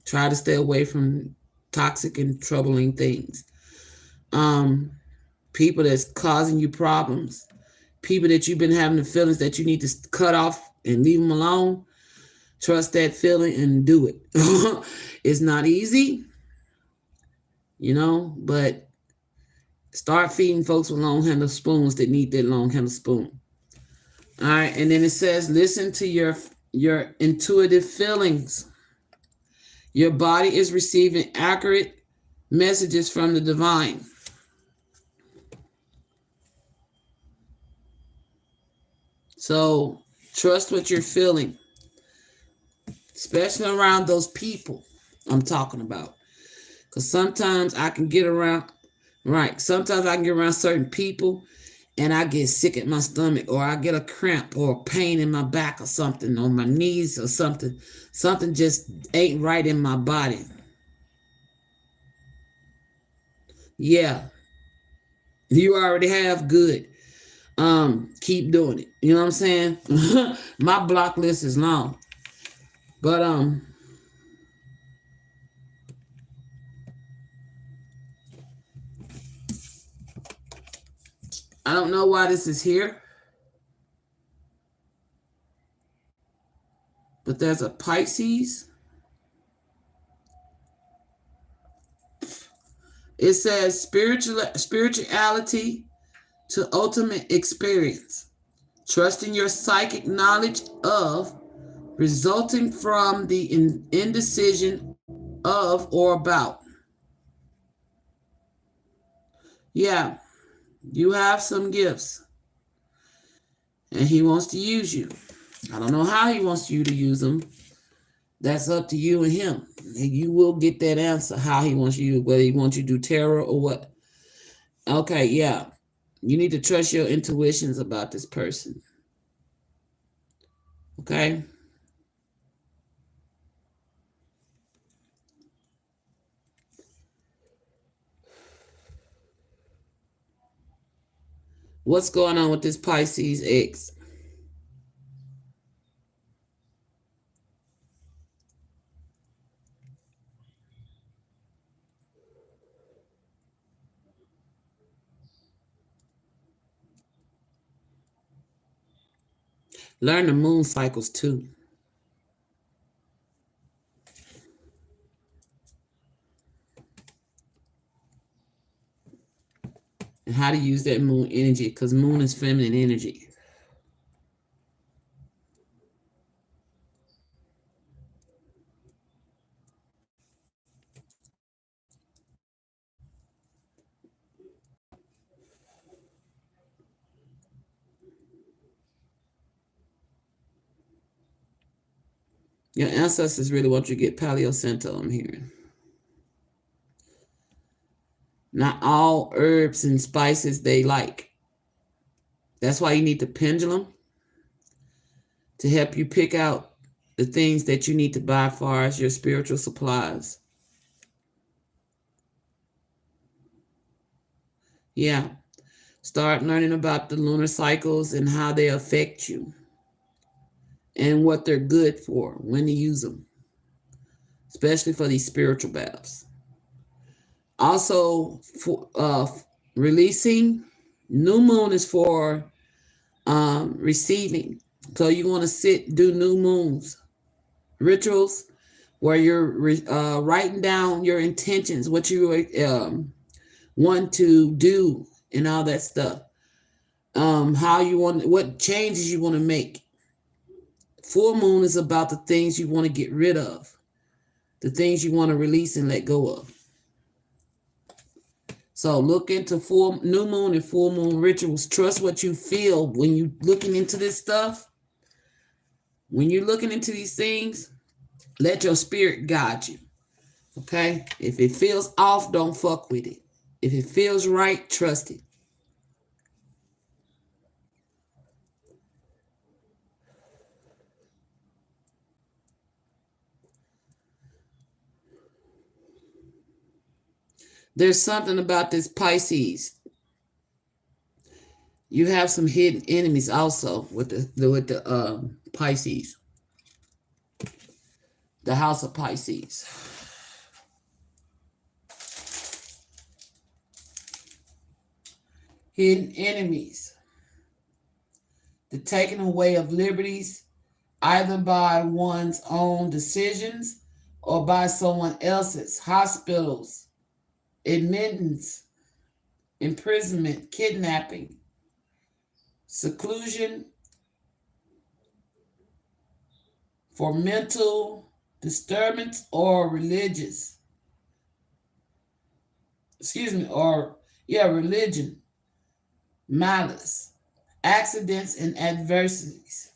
try to stay away from toxic and troubling things. People that's causing you problems, people that you've been having the feelings that you need to cut off and leave them alone. Trust that feeling and do it. It's not easy, you know, but start feeding folks with long handled spoons that need that long handled spoon. All right, and then it says, listen to your intuitive feelings. Your body is receiving accurate messages from the divine. So trust what you're feeling, especially around those people I'm talking about. Because sometimes I can get around, right, sometimes I can get around certain people and I get sick at my stomach, or I get a cramp or a pain in my back or something, on my knees or something. Something just ain't right in my body. Yeah, you already have good. Keep doing it. You know what I'm saying? My block list is long. But I don't know why this is here. But there's a Pisces. It says spirituality to ultimate experience. Trusting your psychic knowledge of, resulting from the indecision of or about. Yeah, you have some gifts. And he wants to use you. I don't know how he wants you to use them. That's up to you and him. And you will get that answer how he wants you, whether he wants you to do tarot or what. Okay, yeah. You need to trust your intuitions about this person. Okay? What's going on with this Pisces X? Learn the moon cycles too. And how to use that moon energy, because moon is feminine energy. Your ancestors really want you to get Palo Santo, I'm hearing. Not all herbs and spices they like. That's why you need the pendulum to help you pick out the things that you need to buy as far as your spiritual supplies. Yeah. Start learning about the lunar cycles and how they affect you and what they're good for, when to use them, especially for these spiritual baths. Also, for releasing, new moon is for receiving. So you want to do new moons rituals where you're writing down your intentions, what you want to do, and all that stuff. How you want, what changes you want to make. Full moon is about the things you want to get rid of, the things you want to release and let go of. So look into new moon and full moon rituals. Trust what you feel when you're looking into this stuff. When you're looking into these things, let your spirit guide you. Okay? If it feels off, don't fuck with it. If it feels right, trust it. There's something about this Pisces. You have some hidden enemies also with the Pisces. The house of Pisces. Hidden enemies. The taking away of liberties, either by one's own decisions or by someone else's. Hospitals, admittance, imprisonment, kidnapping, seclusion for mental disturbance or religion, malice, accidents and adversities.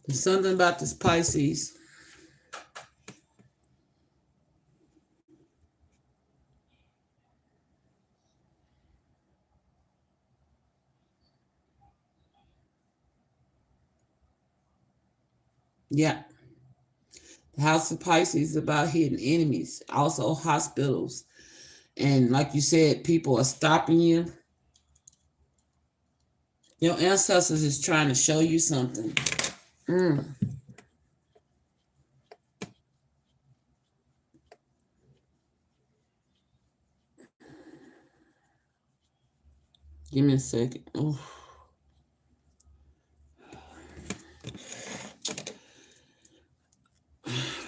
There's something about this Pisces. Yeah. The house of Pisces is about hidden enemies, also hospitals. And like you said, people are stopping you. Your ancestors is trying to show you something. Give me a second. Oh.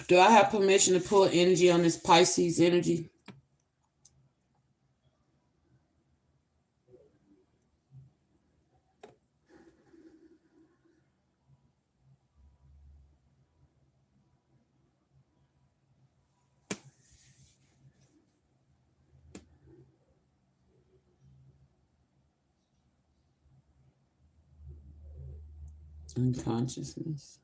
Do I have permission to pull energy on this Pisces energy? Unconsciousness.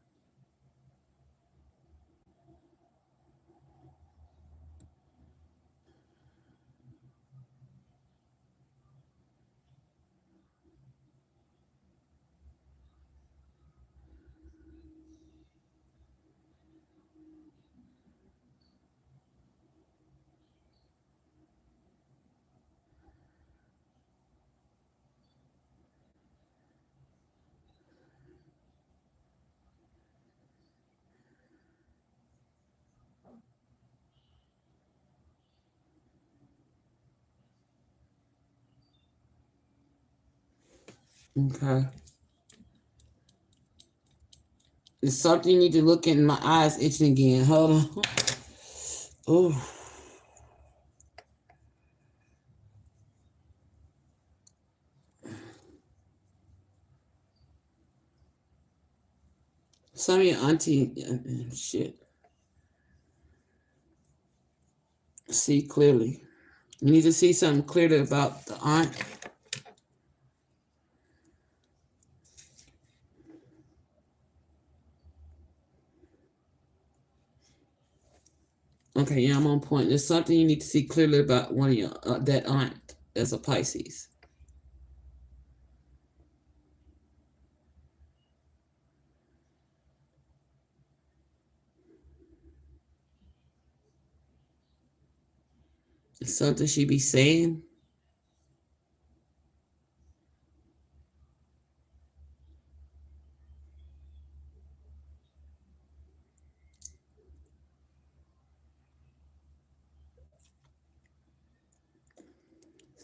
Okay. It's something you need to look in. My eyes itching again. Hold on. Oh. Some of your auntie shit. See clearly. You need to see something clearly about the aunt. Okay, yeah, I'm on point. There's something you need to see clearly about one of your that aunt as a Pisces. It's something she be saying.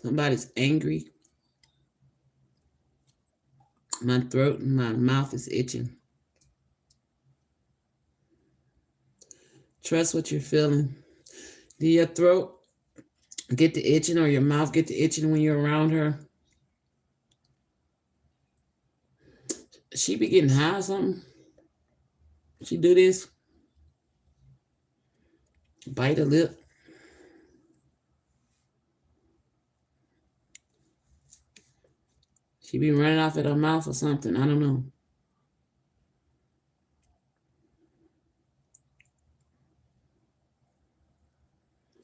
Somebody's angry. My throat and my mouth is itching. Trust what you're feeling. Do your throat get the itching or your mouth get the itching when you're around her? She be getting high or something? She do this? Bite a lip? She be running off at her mouth or something. I don't know.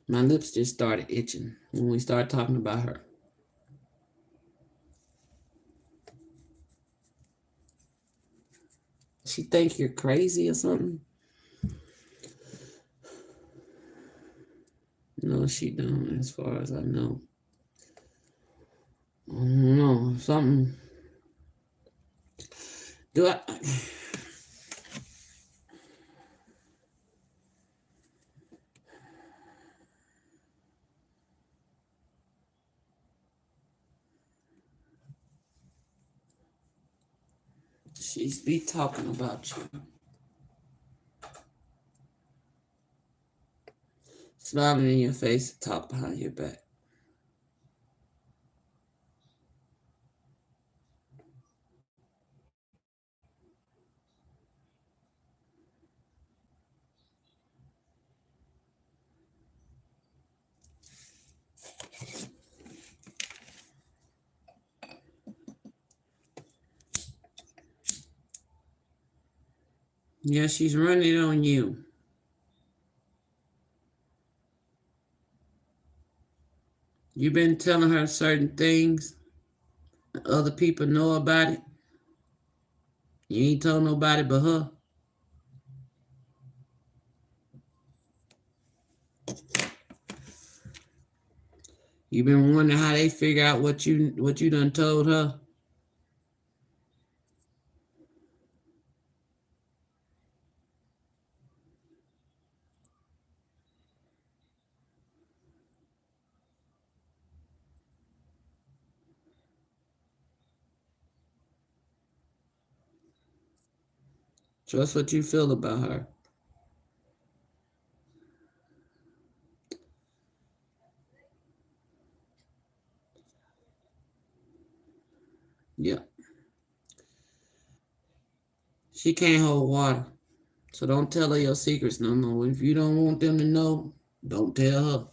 My lips just started itching when we started talking about her. She think you're crazy or something? No, she don't, as far as I know. I don't know. Something. Do I? She's be talking about you. Smiling in your face, talk behind your back. Yeah, she's running on you. You've been telling her certain things. Other people know about it. You ain't told nobody but her. You've been wondering how they figure out what you done told her. Trust what you feel about her. Yeah. She can't hold water. So don't tell her your secrets no more. If you don't want them to know, don't tell her.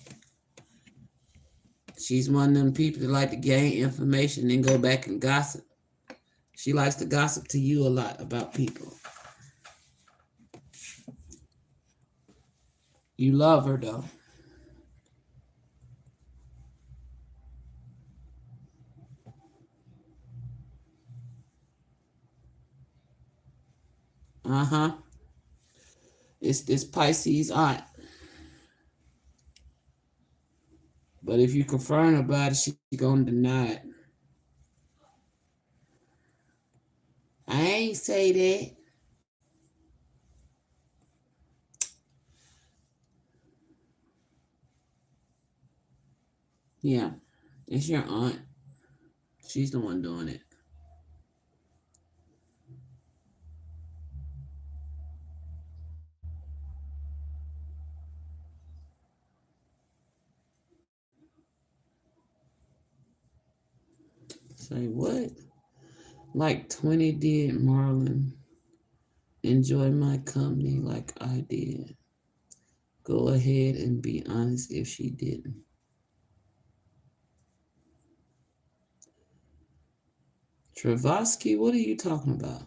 She's one of them people that like to gain information and go back and gossip. She likes to gossip to you a lot about people. You love her though. Uh-huh. It's this Pisces aunt. But if you confront her about it, she gonna deny it. I ain't say that. Yeah, it's your aunt. She's the one doing it. Say what? Like 20 did Marlon enjoy my company like I did? Go ahead and be honest if she didn't. Travasky, what are you talking about?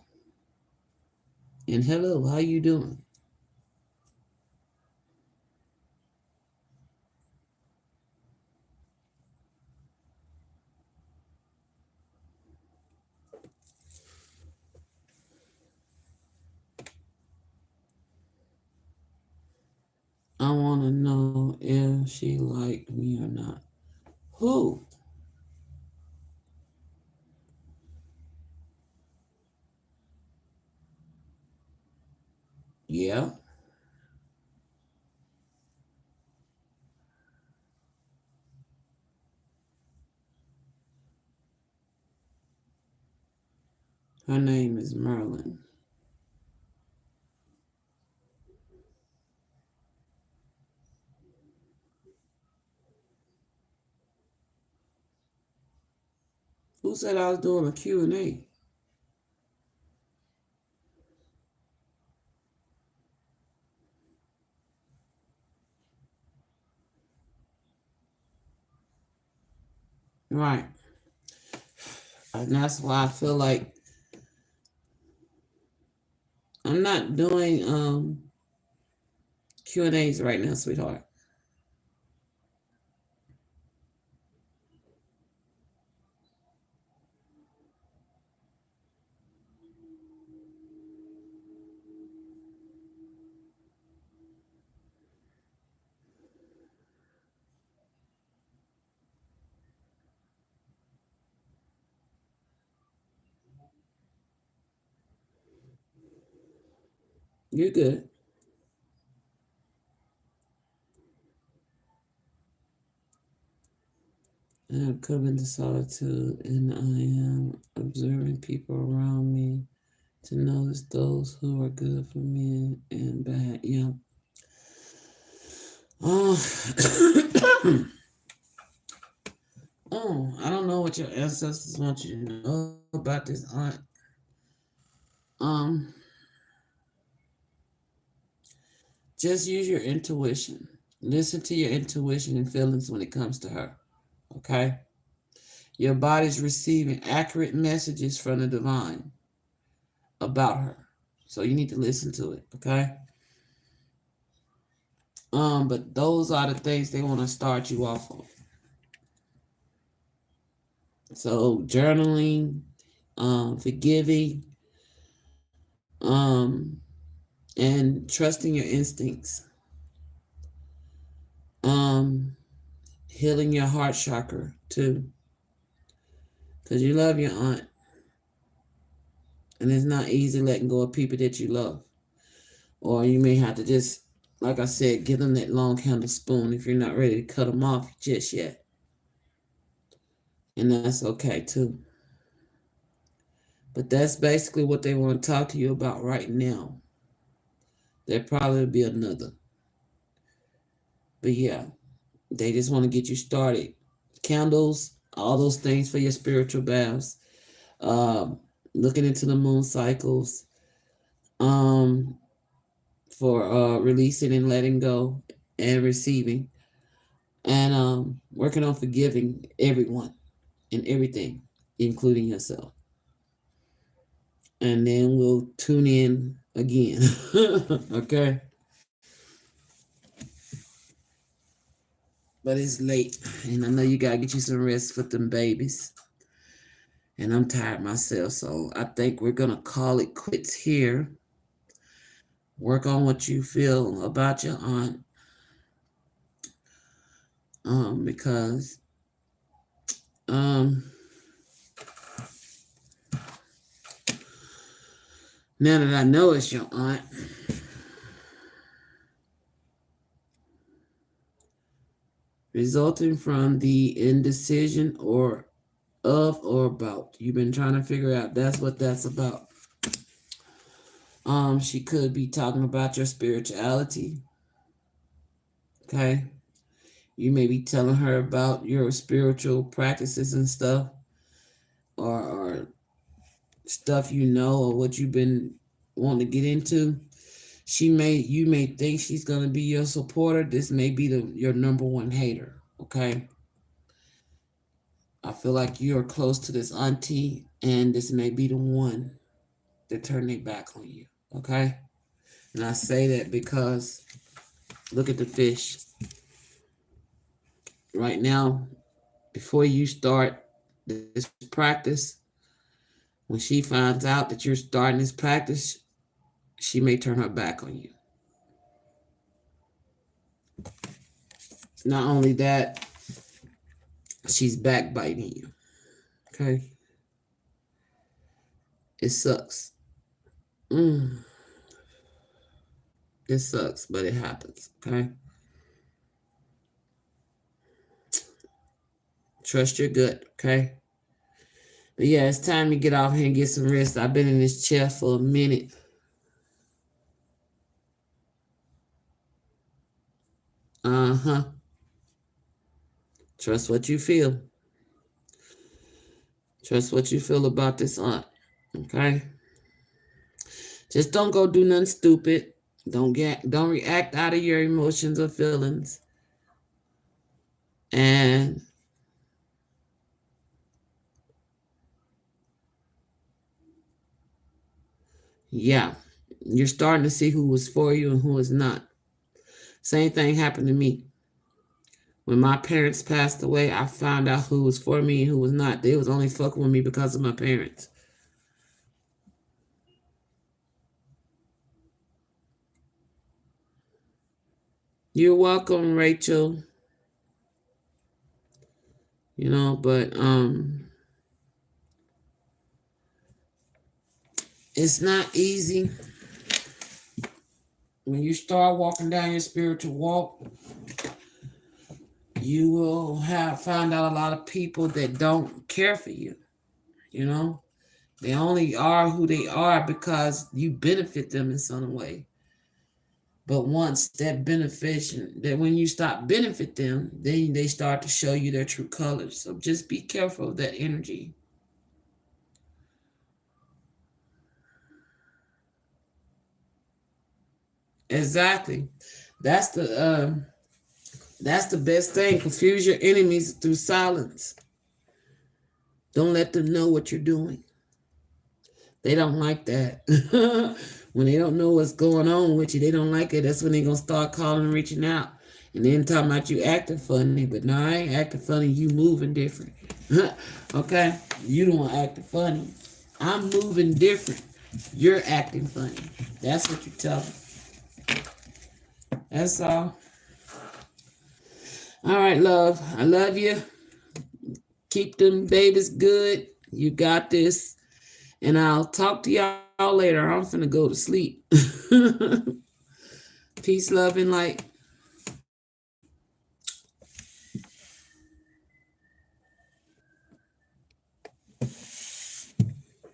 And hello, how you doing? I want to know if she liked me or not. Who? Yeah. Her name is Merlin. Who said I was doing a Q&A? Right. And that's why I feel like I'm not doing Q&As right now, sweetheart. You're good. I have come into solitude and I am observing people around me to notice those who are good for me and bad. Yeah. Oh, oh, I don't know what your ancestors want you to know about this aunt. Um, just use your intuition. Listen to your intuition and feelings when it comes to her. Okay? Your body's receiving accurate messages from the divine about her. So you need to listen to it, okay? But those are the things they want to start you off on. So journaling, forgiving, and trusting your instincts. Um, healing your heart chakra too. Because you love your aunt. And it's not easy letting go of people that you love. Or you may have to just, like I said, give them that long handled spoon if you're not ready to cut them off just yet. And that's okay too. But that's basically what they want to talk to you about right now. There'll probably be another. But yeah, they just want to get you started. Candles, all those things for your spiritual baths. Um, looking into the moon cycles. Um, for releasing and letting go and receiving. And working on forgiving everyone and everything, including yourself. and then we'll tune in again. Okay? But it's late, and I know you gotta get you some rest for them babies. And I'm tired myself, so I think we're gonna call it quits here. Work on what you feel about your aunt. Because now that I know it's your aunt, resulting from the indecision or of or about. You've been trying to figure out, that's what that's about. She could be talking about your spirituality. Okay. You may be telling her about your spiritual practices and stuff, or stuff you know, or what you've been wanting to get into. You may think she's gonna be your supporter. This may be your number one hater. Okay. I feel like you're close to this auntie, and this may be the one that turn their back on you. Okay. And I say that because look at the fish. Right now, before you start this practice, when she finds out that you're starting this practice, she may turn her back on you. Not only that, she's backbiting you. Okay? It sucks. It sucks, but it happens. Okay? Trust your gut. Okay? But yeah, it's time to get off here and get some rest. I've been in this chair for a minute. Trust what you feel. Trust what you feel about this aunt. Okay? Just don't go do nothing stupid. Don't react out of your emotions or feelings. And yeah, you're starting to see who was for you and who is not. Same thing happened to me. When my parents passed away, I found out who was for me and who was not. They was only fucking with me because of my parents. You're welcome, Rachel. You know, but it's not easy. When you start walking down your spiritual walk, you will find out a lot of people that don't care for you. You know, they only are who they are because you benefit them in some way. But once that when you stop benefit them, then they start to show you their true colors. So just be careful of that energy. Exactly. That's the best thing. Confuse your enemies through silence. Don't let them know what you're doing. They don't like that. When they don't know what's going on with you, they don't like it. That's when they're going to start calling and reaching out. And then talking about you acting funny. But no, I ain't acting funny. You moving different. Okay? You don't acting funny. I'm moving different. You're acting funny. That's what you tell them. That's all. All right, love. I love you. Keep them babies good. You got this. And I'll talk to y'all later. I'm finna go to sleep. Peace, love, and light.